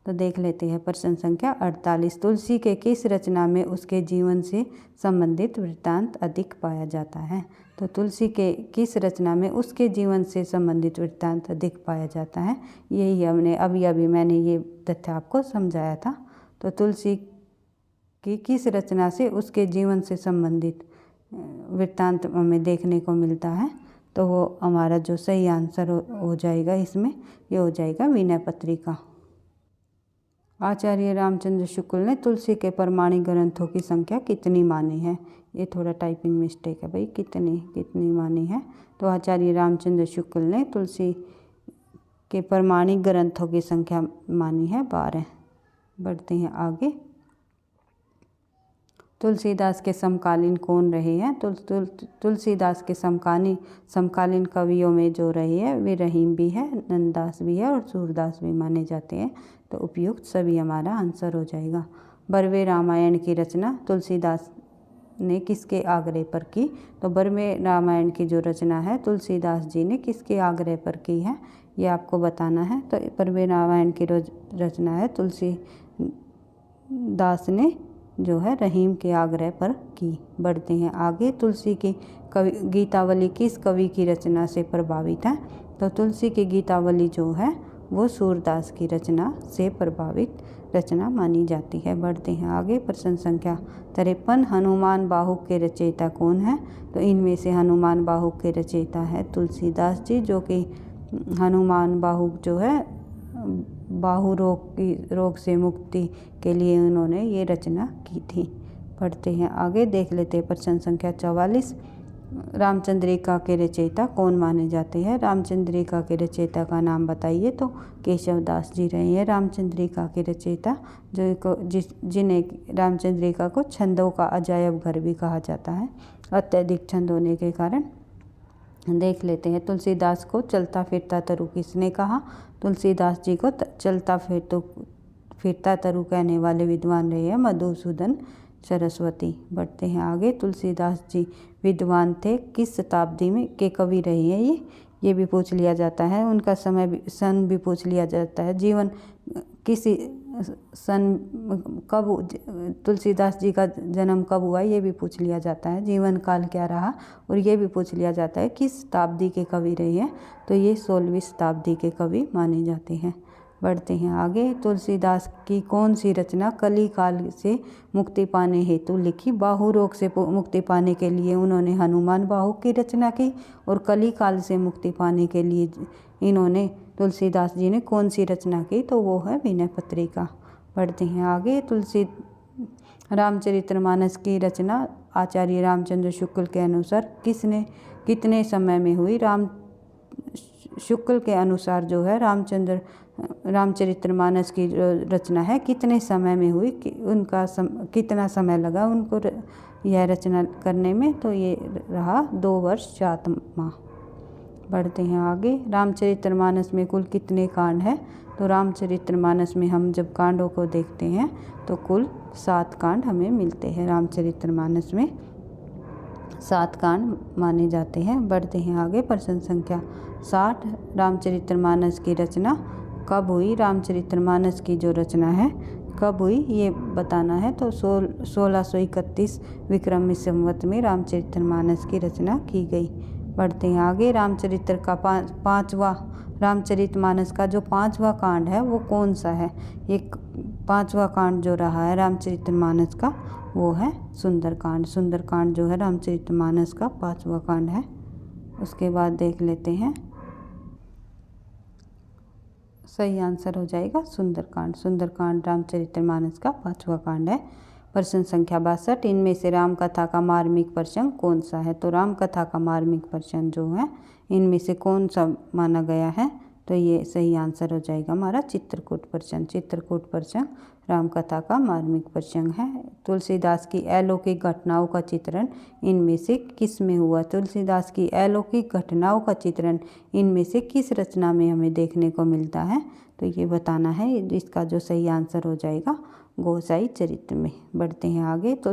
Speaker 1: तो देख लेते हैं प्रश्न संख्या 48। तुलसी के किस रचना में उसके जीवन से संबंधित वृत्तांत अधिक पाया जाता है। तो तुलसी के किस रचना में उसके जीवन से संबंधित वृत्तांत अधिक पाया जाता है, यही हमने अभी मैंने ये तथ्य आपको समझाया था। तो तुलसी की किस रचना से उसके जीवन से संबंधित वृत्तांत हमें देखने को मिलता है, तो वो हमारा जो सही आंसर हो जाएगा इसमें, ये हो जाएगा विनय पत्रिका। आचार्य रामचंद्र शुक्ल ने तुलसी के प्रमाणिक ग्रंथों की संख्या कितनी मानी है। ये थोड़ा टाइपिंग मिस्टेक है भाई, कितनी मानी है। तो आचार्य रामचंद्र शुक्ल ने तुलसी के प्रमाणिक ग्रंथों की संख्या मानी है 12। बढ़ते हैं आगे। तुलसीदास के समकालीन कौन रहे हैं। तुलसीदास के समकालीन कवियों में जो रहे हैं वे रहीम भी है, नंददास भी है और सूरदास भी माने जाते हैं। तो उपयुक्त सभी हमारा आंसर हो जाएगा। बरवे रामायण की रचना तुलसीदास ने किसके आग्रह पर की। तो बरवे रामायण की जो रचना है तुलसीदास जी ने किसके आग्रह पर की है, ये आपको बताना है। तो बरवे रामायण की रचना है तुलसीदास ने जो है रहीम के आग्रह पर की। बढ़ते हैं आगे, तुलसी की गीतावली किस कवि की रचना से प्रभावित है? तो तुलसी की गीतावली जो है वो सूरदास की रचना से प्रभावित रचना मानी जाती है। बढ़ते हैं आगे, प्रश्न संख्या 53, हनुमान बाहुक के रचयिता कौन है? तो इनमें से हनुमान बाहुक के रचयिता है तुलसीदास जी, जो कि हनुमान बाहुक जो है बाहु रोग से मुक्ति के लिए उन्होंने ये रचना की थी। पढ़ते हैं आगे, देख लेते हैं प्रश्न संख्या 44, रामचंद्रिका के रचयिता कौन माने जाते हैं? रामचंद्रिका के रचयिता का नाम बताइए। तो केशवदास जी रहे हैं रामचंद्रिका के रचयिता, जिन्हें रामचंद्रिका को छंदों का अजायब घर भी कहा जाता है, अत्यधिक छंद होने के कारण। देख लेते हैं, तुलसीदास को चलता फिरता तरु किसने कहा? तुलसीदास जी को चलता फिरता तरु कहने वाले विद्वान रहे हैं मधुसूदन सरस्वती। बढ़ते हैं आगे, तुलसीदास जी विद्वान थे, किस शताब्दी में के कवि रहे हैं? ये भी पूछ लिया जाता है। उनका सन भी पूछ लिया जाता है। जीवन किसी सन कब, तुलसीदास जी का जन्म कब हुआ, ये भी पूछ लिया जाता है। जीवन काल क्या रहा, और ये भी पूछ लिया जाता है किस शताब्दी के कवि रहे हैं? तो ये 16वीं शताब्दी के कवि माने जाते हैं। बढ़ते हैं आगे, तुलसीदास की कौन सी रचना कली काल से मुक्ति पाने हेतु लिखी? बाहु रोग से मुक्ति पाने के लिए उन्होंने हनुमान बाहु की रचना की, और कली काल से मुक्ति पाने के लिए इन्होंने तुलसीदास जी ने कौन सी रचना की? तो वो है विनय पत्रिका। बढ़ते हैं आगे, रामचरितमानस की रचना आचार्य रामचंद्र शुक्ल के अनुसार कितने समय में हुई? शुक्ल के अनुसार जो है रामचरितमानस की रचना है कितने समय में हुई, उनका कितना समय लगा उनको यह रचना करने में? तो ये रहा 2 वर्ष 7 माह। बढ़ते हैं आगे, रामचरितमानस में कुल कितने कांड हैं? तो रामचरितमानस में हम जब कांडों को देखते हैं तो कुल 7 कांड हमें मिलते हैं। रामचरितमानस में 7 कांड माने जाते हैं। बढ़ते हैं आगे, प्रश्न संख्या 60, रामचरितमानस की रचना कब हुई? रामचरितमानस की जो रचना है कब हुई ये बताना है। तो 1631 विक्रमी संवत में रामचरितमानस की रचना की गई। बढ़ते हैं आगे, रामचरितमानस का जो 5वां कांड है वो कौन सा है? एक 5वां कांड जो रहा है रामचरितमानस का वो है सुंदरकांड। सुंदरकांड जो है रामचरितमानस का 5वां कांड है। उसके बाद देख लेते हैं, सही आंसर हो जाएगा सुंदरकांड। सुंदरकांड रामचरितमानस का 5वां कांड है। प्रश्न संख्या 62, इनमें से राम कथा का मार्मिक प्रसंग कौन सा है? तो राम कथा का मार्मिक प्रसंग जो है इनमें से कौन सा माना गया है? तो ये सही आंसर हो जाएगा हमारा चित्रकूट प्रसंग। चित्रकूट प्रसंग राम कथा का मार्मिक प्रसंग है। तुलसीदास की अलौकिक घटनाओं का चित्रण इनमें से किस में हुआ? तुलसीदास की अलौकिक घटनाओं का चित्रण इनमें से किस रचना में हमें देखने को मिलता है? तो ये बताना है। इसका जो सही आंसर हो जाएगा गोसाई चरित्र में। बढ़ते हैं आगे, तो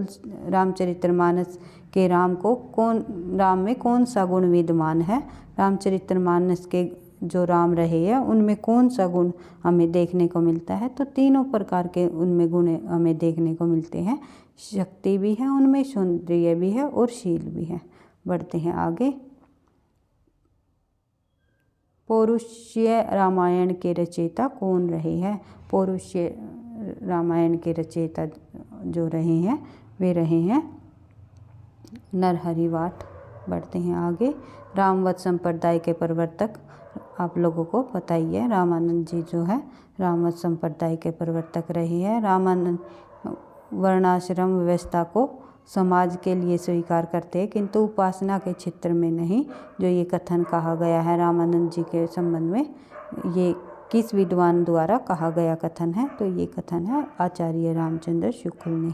Speaker 1: रामचरितमानस के राम में कौन सा गुण विद्यमान है? रामचरितमानस के जो राम रहे हैं उनमें कौन सा गुण हमें देखने को मिलता है? तो 3 प्रकार के उनमें गुण हमें देखने को मिलते हैं। शक्ति भी है उनमें, सौंदर्य भी है और शील भी है। बढ़ते हैं आगे, पौरुष्य रामायण के रचयिता कौन रहे हैं? पौरुष्य रामायण के रचयिता जो रहे हैं वे रहे हैं नरहरि वाट। बढ़ते हैं आगे, रामवत संप्रदाय के प्रवर्तक आप लोगों को पता ही है, रामानंद जी जो है रामवत संप्रदाय के प्रवर्तक रहे हैं। रामानंद वर्णाश्रम व्यवस्था को समाज के लिए स्वीकार करते हैं, किंतु उपासना के क्षेत्र में नहीं। जो ये कथन कहा गया है रामानंद जी के संबंध में, ये किस विद्वान द्वारा कहा गया कथन है? तो ये कथन है आचार्य रामचंद्र शुक्ल ने।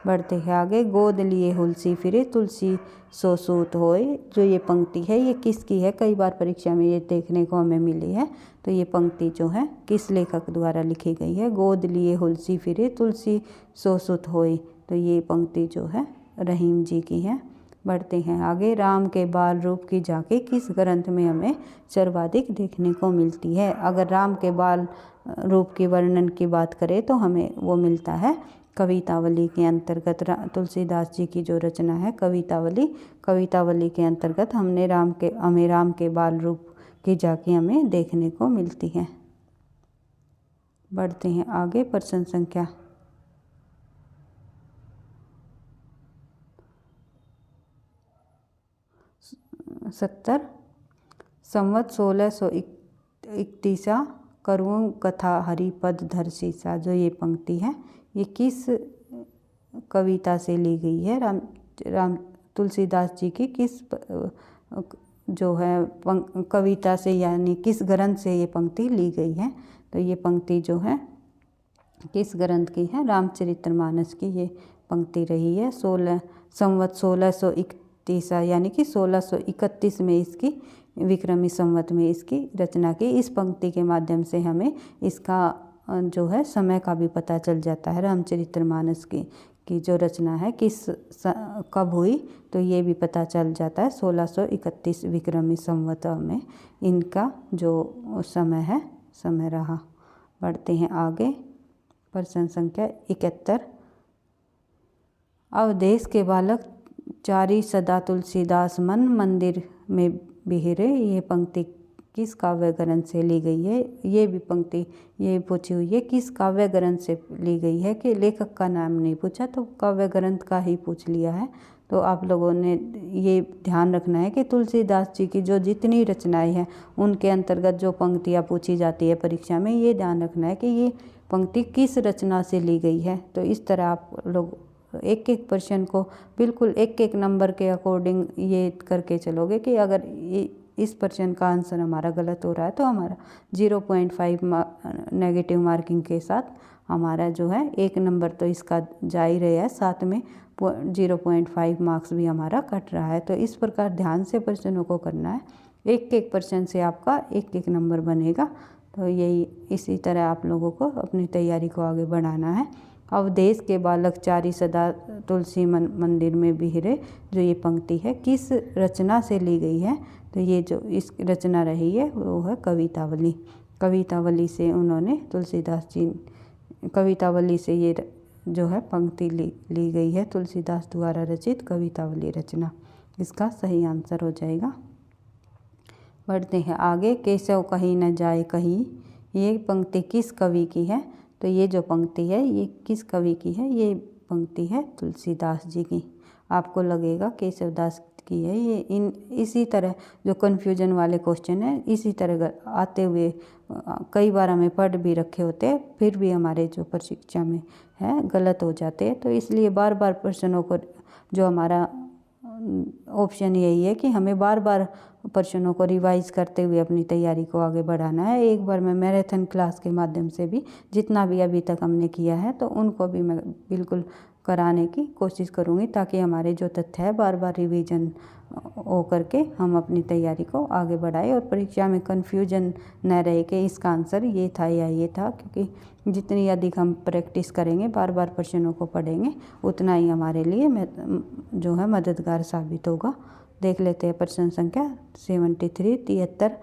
Speaker 1: बढ़ते हैं आगे, गोद लिए हुलसी फिरे तुलसी सो सूत होए। जो ये पंक्ति है ये किसकी है? कई बार परीक्षा में ये देखने को हमें मिली है। तो ये पंक्ति जो है किस लेखक द्वारा लिखी गई है? गोद लिए हुलसी फिरे तुलसी सो सूत होए। तो ये पंक्ति जो है रहीम जी की है। बढ़ते हैं आगे, राम के बाल रूप की झांकी किस ग्रंथ में हमें सर्वाधिक देखने को मिलती है? अगर राम के बाल रूप के वर्णन की बात करें तो हमें वो मिलता है कवितावली के अंतर्गत तुलसीदास जी की जो रचना है कवितावली के अंतर्गत हमें राम के बाल रूप की झांकी हमें देखने को मिलती है। बढ़ते हैं आगे। प्रश्न संख्या 70। संवत 1631 करुण कथा हरिपद धर शीसा। जो ये पंक्ति है ये किस कविता से ली गई है? तुलसीदास जी की किस जो है कविता से यानी किस ग्रंथ से ये पंक्ति ली गई है? तो ये पंक्ति जो है किस ग्रंथ की है? रामचरितमानस की ये पंक्ति रही है। संवत 1631 यानी कि 1631 में इसकी विक्रमी संवत में इसकी रचना की। इस पंक्ति के माध्यम से हमें इसका जो है समय का भी पता चल जाता है। रामचरितमानस की जो रचना है कब हुई तो ये भी पता चल जाता है। 1631 विक्रमी संवत में इनका जो समय रहा। बढ़ते हैं आगे। प्रश्न संख्या 71। अवधेश के बालक चारी सदा तुलसीदास मन मंदिर में बिहरे। ये पंक्ति किस काव्य ग्रंथ से ली गई है? ये भी पंक्ति ये पूछी हुई है किस काव्य ग्रंथ से ली गई है, कि लेखक का नाम नहीं पूछा तो काव्य ग्रंथ का ही पूछ लिया है। तो आप लोगों ने ये ध्यान रखना है कि तुलसीदास जी की जो जितनी रचनाएं हैं उनके अंतर्गत जो पंक्तियाँ पूछी जाती है परीक्षा में, ये ध्यान रखना है कि ये पंक्ति किस रचना से ली गई है। तो इस तरह आप लोग एक एक प्रश्न को बिल्कुल एक एक नंबर के अकॉर्डिंग ये करके चलोगे कि अगर इस प्रश्न का आंसर हमारा गलत हो रहा है तो हमारा 0.5 नेगेटिव मार्किंग के साथ हमारा जो है 1 नंबर तो इसका जा ही रहा है, साथ में 0.5 मार्क्स भी हमारा कट रहा है। तो इस प्रकार ध्यान से प्रश्नों को करना है। एक एक प्रश्न से आपका एक एक नंबर बनेगा। तो यही इसी तरह आप लोगों को अपनी तैयारी को आगे बढ़ाना है। अवधेश के बालक चारी सदा तुलसी मंदिर में बिहरे, जो ये पंक्ति है किस रचना से ली गई है? तो ये जो इस रचना रही है वो है कवितावली। कवितावली से उन्होंने तुलसीदास जी कवितावली से ये जो है पंक्ति ली गई है। तुलसीदास द्वारा रचित कवितावली रचना इसका सही आंसर हो जाएगा। बढ़ते हैं आगे। केशव कहीं न जाए कहीं, ये पंक्ति किस कवि की है? तो ये जो पंक्ति है ये किस कवि की है? ये पंक्ति है तुलसीदास जी की। आपको लगेगा केशवदास की है ये। इसी तरह जो कन्फ्यूजन वाले क्वेश्चन है इसी तरह आते हुए कई बार हमें पढ़ भी रखे होते हैं, फिर भी हमारे जो परीक्षा में है गलत हो जाते हैं। तो इसलिए बार बार प्रश्नों को जो हमारा ऑप्शन यही है कि हमें बार बार प्रश्नों को रिवाइज करते हुए अपनी तैयारी को आगे बढ़ाना है। एक बार मैं मैराथन क्लास के माध्यम से भी जितना भी अभी तक हमने किया है तो उनको भी मैं बिल्कुल कराने की कोशिश करूँगी, ताकि हमारे जो तथ्य है बार बार रिवीजन हो करके हम अपनी तैयारी को आगे बढ़ाएं और परीक्षा में कन्फ्यूजन न रहे कि इसका आंसर ये था या ये था। क्योंकि जितनी अधिक हम प्रैक्टिस करेंगे, बार बार प्रश्नों को पढ़ेंगे, उतना ही हमारे लिए जो है मददगार साबित होगा। देख लेते हैं प्रश्न संख्या 73।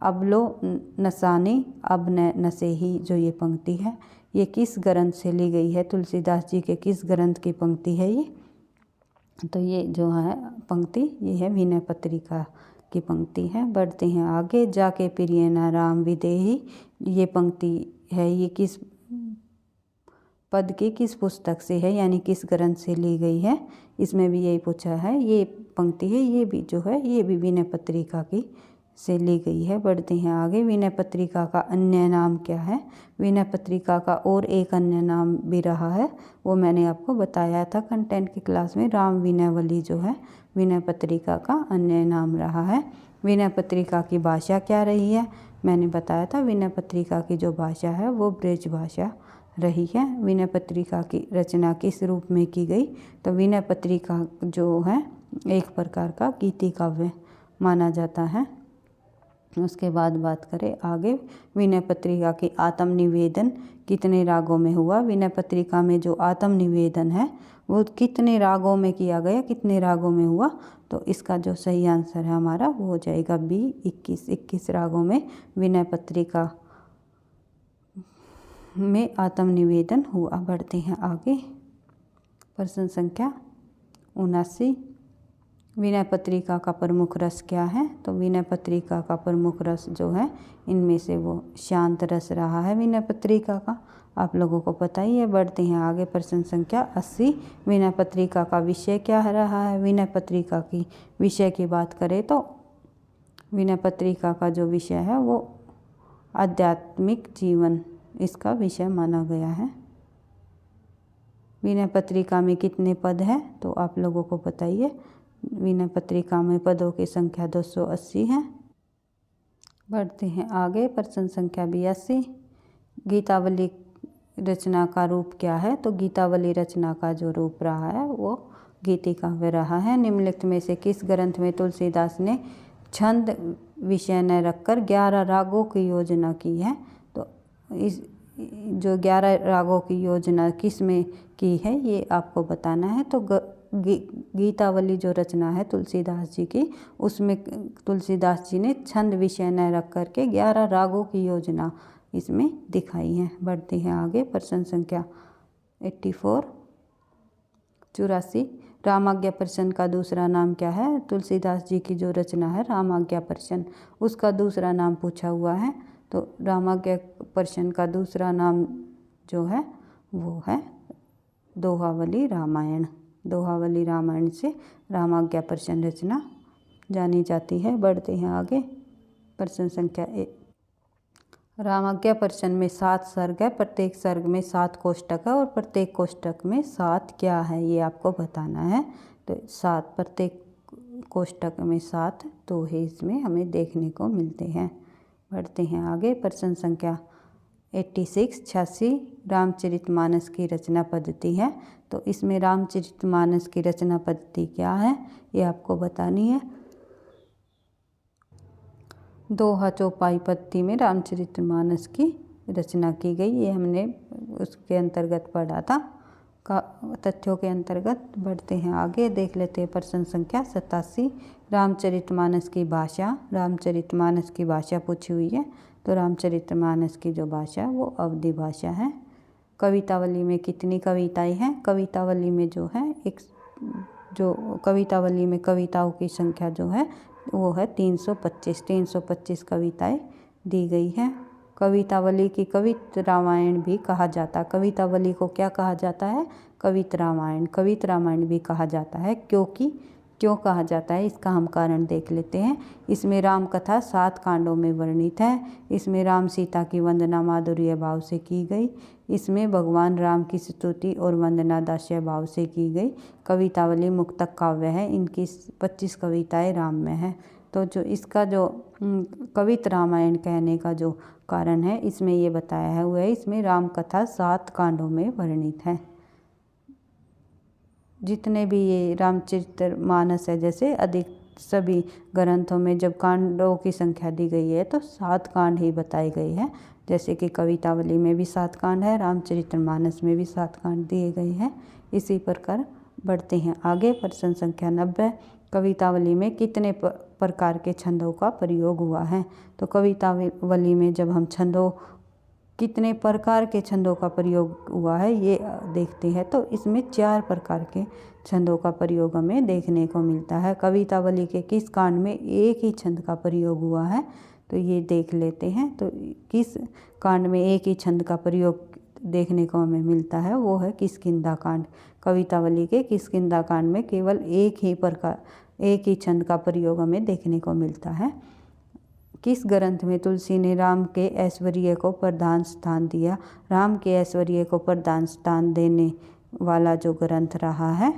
Speaker 1: अब लो नसानी अब न नसेही, जो ये पंक्ति है ये किस ग्रंथ से ली गई है? तुलसीदास जी के किस ग्रंथ की पंक्ति है ये? तो ये जो है पंक्ति ये है विनय पत्रिका की पंक्ति है। बढ़ते हैं आगे। जाके प्रिय न राम विदेही, ये पंक्ति है ये किस पद की किस पुस्तक से है, यानी किस ग्रंथ से ली गई है? इसमें भी यही पूछा है। ये पंक्ति है ये भी जो है ये भी विनय पत्रिका की से ली गई है। बढ़ते हैं आगे। विनय पत्रिका का अन्य नाम क्या है? विनय पत्रिका का और एक अन्य नाम भी रहा है, वो मैंने आपको बताया था कंटेंट की क्लास में। राम विनयवली जो है विनय पत्रिका का अन्य नाम रहा है। विनय पत्रिका की भाषा क्या रही है? मैंने बताया था विनय पत्रिका की जो भाषा है वो ब्रज भाषा रही है। विनय पत्रिका की रचना किस रूप में की गई? तो विनय पत्रिका जो है एक प्रकार का गीति काव्य माना जाता है। उसके बाद बात करें आगे। विनय पत्रिका की आत्मनिवेदन कितने रागों में हुआ? विनय पत्रिका में जो आत्मनिवेदन है वो कितने रागों में किया गया, कितने रागों में हुआ? तो इसका जो सही आंसर है हमारा वो हो जाएगा बी 21 रागों में विनय पत्रिका में आत्मनिवेदन हुआ। बढ़ते हैं आगे। प्रश्न संख्या 79, विनय पत्रिका का प्रमुख रस क्या है? तो विनय पत्रिका का प्रमुख रस जो है इनमें से वो शांत रस रहा है विनय पत्रिका का, आप लोगों को पता ही है। बढ़ते हैं आगे, प्रश्न संख्या 80, विनय पत्रिका का विषय क्या रहा है? विनय पत्रिका की विषय की बात करें तो विनय पत्रिका का जो विषय है वो आध्यात्मिक जीवन इसका विषय माना गया है। विनय पत्रिका में कितने पद हैं? तो आप लोगों को पता ही है, विनय पत्रिका में पदों की संख्या 280 है। बढ़ते हैं आगे, प्रश्न संख्या 82, गीतावली रचना का रूप क्या है? तो गीतावली रचना का जो रूप रहा है वो गीति काव्य रहा है। निम्नलिखित में से किस ग्रंथ में तुलसीदास ने छंद विषय न रखकर 11 रागों की योजना की है? तो इस जो 11 रागों की योजना किस में की है ये आपको बताना है। तो गीतावली जो रचना है तुलसीदास जी की, उसमें तुलसीदास जी ने छंद विषय न रख करके 11 रागों की योजना इसमें दिखाई है। बढ़ते हैं आगे, प्रश्न संख्या 84, 84, रामाज्ञा प्रश्न का दूसरा नाम क्या है? तुलसीदास जी की जो रचना है रामाज्ञा प्रश्न, उसका दूसरा नाम पूछा हुआ है। तो रामाज्ञा प्रश्न का दूसरा नाम जो है वो है दोहावली रामायण। दोहावली रामायण से रामाज्ञा प्रश्न रचना जानी जाती है। बढ़ते हैं आगे, प्रश्न संख्या 1, रामाज्ञा प्रश्न में 7 सर्ग है, प्रत्येक सर्ग में 7 कोष्ठक है और प्रत्येक कोष्ठक में 7 क्या है ये आपको बताना है। तो 7 प्रत्येक कोष्ठक में 7 दोहे इसमें हमें देखने को मिलते हैं। बढ़ते हैं आगे, प्रश्न संख्या 86, 86, रामचरितमानस की रचना पद्धति है। तो इसमें रामचरितमानस की रचना पद्धति क्या है ये आपको बतानी है। दोहा चौपाई पद्धति में रामचरितमानस की रचना की गई, ये हमने उसके अंतर्गत पढ़ा था तथ्यों के अंतर्गत। बढ़ते हैं आगे, देख लेते हैं प्रश्न संख्या 87, रामचरितमानस की भाषा। रामचरितमानस की भाषा पूछी हुई है। तो रामचरितमानस की जो भाषा है वो अवधी भाषा है। कवितावली में कितनी कविताएं हैं? कवितावली में जो है कवितावली में कविताओं की संख्या जो है वो है 325 कविताएं दी गई हैं। कवितावली की कवित रामायण भी कहा जाता है। कवितावली को क्या कहा जाता है? कवित रामायण भी कहा जाता है। क्यों कहा जाता है इसका हम कारण देख लेते हैं। इसमें राम कथा 7 कांडों में वर्णित है। इसमें राम सीता की वंदना माधुर्य भाव से की गई। इसमें भगवान राम की स्तुति और वंदना दास्य भाव से की गई। कवितावली मुक्तक काव्य है, इनकी 25 कविताएं राम में है। तो जो इसका जो कवित रामायण कहने का जो कारण है इसमें ये बताया हुआ है, इसमें राम कथा 7 कांडों में वर्णित है। जितने भी ये रामचरितमानस है, जैसे अधिक सभी ग्रंथों में जब कांडों की संख्या दी गई है तो 7 कांड ही बताए गए हैं। जैसे कि कवितावली में भी 7 कांड है, रामचरितमानस में भी 7 कांड दिए गए हैं। इसी प्रकार बढ़ते हैं आगे, प्रश्न संख्या 90, कवितावली में कितने प्रकार के छंदों का प्रयोग हुआ है? तो कवितावली में जब हम कितने प्रकार के छंदों का प्रयोग हुआ है ये देखते हैं तो इसमें 4 प्रकार के छंदों का प्रयोग हमें देखने को मिलता है। कवितावली के किस कांड में एक ही छंद का प्रयोग हुआ है तो ये देख लेते हैं। तो किस कांड में एक ही छंद का प्रयोग देखने को हमें मिलता है वो है किष्किंधा कांड। कवितावली के किष्किंधा कांड में केवल एक ही छंद का प्रयोग हमें देखने को मिलता है। किस ग्रंथ में तुलसी ने राम के ऐश्वर्य को प्रधान स्थान दिया? राम के ऐश्वर्य को प्रधान स्थान देने वाला जो ग्रंथ रहा है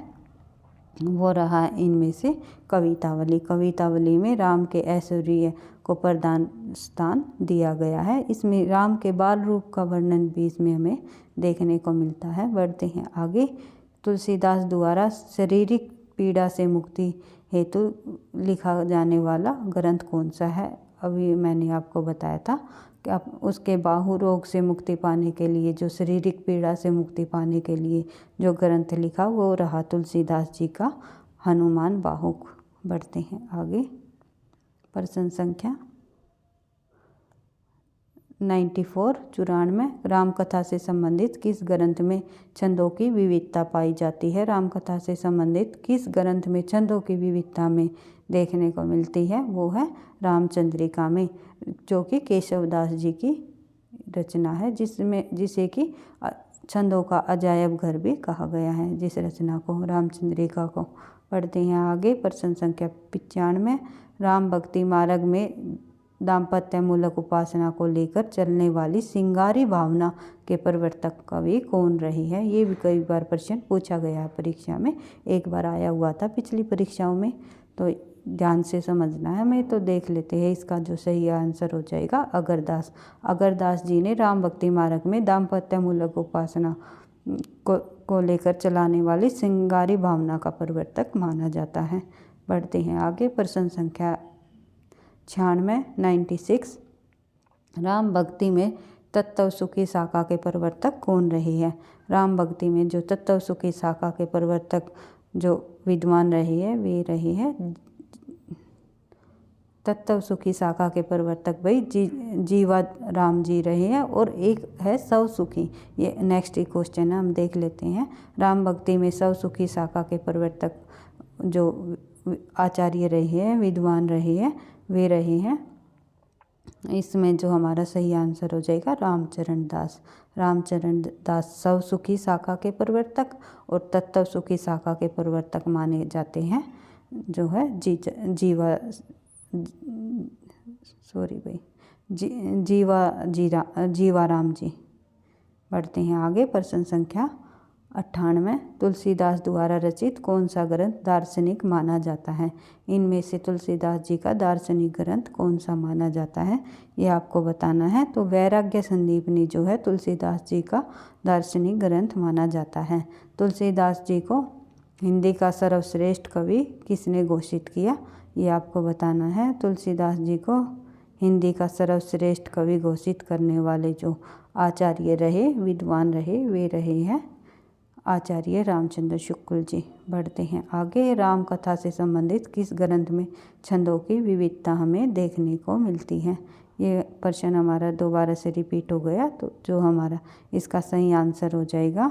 Speaker 1: वो रहा इनमें से कवितावली। कवितावली में राम के ऐश्वर्य को प्रधान स्थान दिया गया है। इसमें राम के बाल रूप का वर्णन भी इसमें हमें देखने को मिलता है। बढ़ते हैं आगे, तुलसीदास द्वारा शारीरिक पीड़ा से मुक्ति हेतु लिखा जाने वाला ग्रंथ कौन सा है? अभी मैंने आपको बताया था कि आप उसके बाहु रोग से मुक्ति पाने के लिए, जो शारीरिक पीड़ा से मुक्ति पाने के लिए जो ग्रंथ लिखा वो रहा तुलसीदास जी का हनुमान बाहुक। बढ़ते हैं आगे, प्रश्न संख्या 94 94 राम कथा से संबंधित किस ग्रंथ में छंदों की विविधता पाई जाती है। राम कथा से संबंधित किस ग्रंथ में छंदों की विविधता में देखने को मिलती है, वो है रामचंद्रिका में, जो कि केशवदास जी की रचना है, जिसे कि छंदों का अजायब घर भी कहा गया है। जिस रचना को, रामचंद्रिका को। पढ़ते हैं आगे। प्रश्न संख्या 95 राम भक्ति मार्ग में दाम्पत्य मूलक उपासना को लेकर चलने वाली सिंगारी भावना के प्रवर्तक कवि कौन रही है। ये भी कई बार प्रश्न पूछा गया है परीक्षा में, एक बार आया हुआ था पिछली परीक्षाओं में, तो ध्यान से समझना है हमें। तो देख लेते हैं इसका जो सही आंसर हो जाएगा अगरदास। अगरदास जी ने राम भक्ति मार्ग में दाम्पत्य मूलक उपासना को लेकर चलाने वाली सिंगारी भावना का प्रवर्तक माना जाता है। बढ़ते हैं आगे। प्रश्न संख्या 96 96 राम भक्ति में तत्व सुखी शाखा के प्रवर्तक कौन रहे हैं। राम भक्ति में जो तत्व सुखी शाखा के प्रवर्तक जो विद्वान रहे हैं, वे रहे हैं तत्व सुखी शाखा के प्रवर्तक भाई जीवा राम जी रहे हैं, और एक है सव सुखी। ये नेक्स्ट ही क्वेश्चन है, हम देख लेते हैं। राम भक्ति में सव सुखी शाखा के प्रवर्तक जो आचार्य रहे हैं, विद्वान रहे हैं, वे रहे हैं, इसमें जो हमारा सही आंसर हो जाएगा रामचरण दास। रामचरण दास सव सुखी शाखा के प्रवर्तक और तत्व सुखी शाखा के प्रवर्तक माने जाते हैं, जो है जीवाराम जी। बढ़ते हैं आगे। प्रश्न संख्या 98 तुलसीदास द्वारा रचित कौन सा ग्रंथ दार्शनिक माना जाता है। इनमें से तुलसीदास जी का दार्शनिक ग्रंथ कौन सा माना जाता है, ये आपको बताना है। तो वैराग्य संदीपनी जो है तुलसीदास जी का दार्शनिक ग्रंथ माना जाता है। तुलसीदास जी को हिंदी का सर्वश्रेष्ठ कवि किसने घोषित किया, ये आपको बताना है। तुलसीदास जी को हिंदी का सर्वश्रेष्ठ कवि घोषित करने वाले जो आचार्य रहे, विद्वान रहे, वे रहे हैं आचार्य रामचंद्र शुक्ल जी। बढ़ते हैं आगे। राम कथा से संबंधित किस ग्रंथ में छंदों की विविधता हमें देखने को मिलती है। ये प्रश्न हमारा दोबारा से रिपीट हो गया, तो जो हमारा इसका सही आंसर हो जाएगा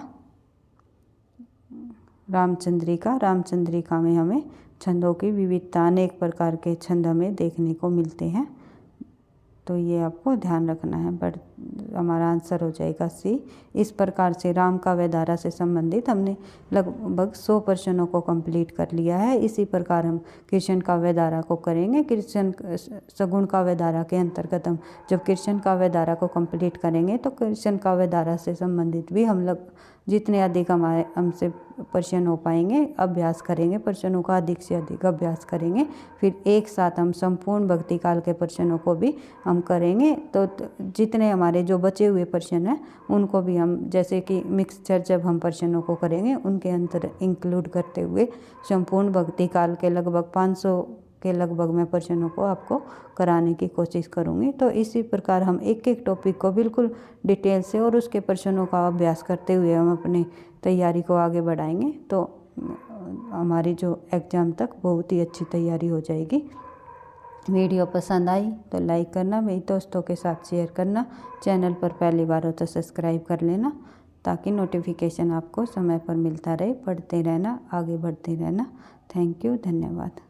Speaker 1: रामचंद्रिका। रामचंद्रिका में हमें छंदों की विविधता, अनेक प्रकार के छंद हमें देखने को मिलते हैं, तो ये आपको ध्यान रखना है। बट हमारा आंसर हो जाएगा सी। इस प्रकार से राम काव्य धारा से संबंधित हमने लगभग 100 प्रश्नों को कंप्लीट कर लिया है। इसी प्रकार हम कृष्ण काव्य धारा को करेंगे। कृष्ण सगुण काव्य धारा के अंतर्गत हम जब कृष्ण काव्य धारा को कंप्लीट करेंगे, तो कृष्ण काव्य धारा से संबंधित भी हम लोग जितने अधिक हमारे हमसे प्रश्न हो पाएंगे अभ्यास करेंगे, प्रश्नों का अधिक से अधिक अभ्यास करेंगे। फिर एक साथ हम संपूर्ण भक्ति काल के प्रश्नों को भी हम करेंगे। तो जितने हमारे जो बचे हुए प्रश्न हैं उनको भी हम, जैसे कि मिक्सचर जब हम प्रश्नों को करेंगे, उनके अंतर इंक्लूड करते हुए संपूर्ण भक्ति काल के लगभग 500 के लगभग मैं प्रश्नों को आपको कराने की कोशिश करूँगी। तो इसी प्रकार हम एक एक टॉपिक को बिल्कुल डिटेल से और उसके प्रश्नों का अभ्यास करते हुए हम अपनी तैयारी को आगे बढ़ाएंगे, तो हमारी जो एग्ज़ाम तक बहुत ही अच्छी तैयारी हो जाएगी। वीडियो पसंद आई तो लाइक करना, मेरे दोस्तों के साथ शेयर करना, चैनल पर पहली बार हो तो सब्सक्राइब कर लेना, ताकि नोटिफिकेशन आपको समय पर मिलता रहे। पढ़ते रहना, आगे बढ़ते रहना। थैंक यू, धन्यवाद।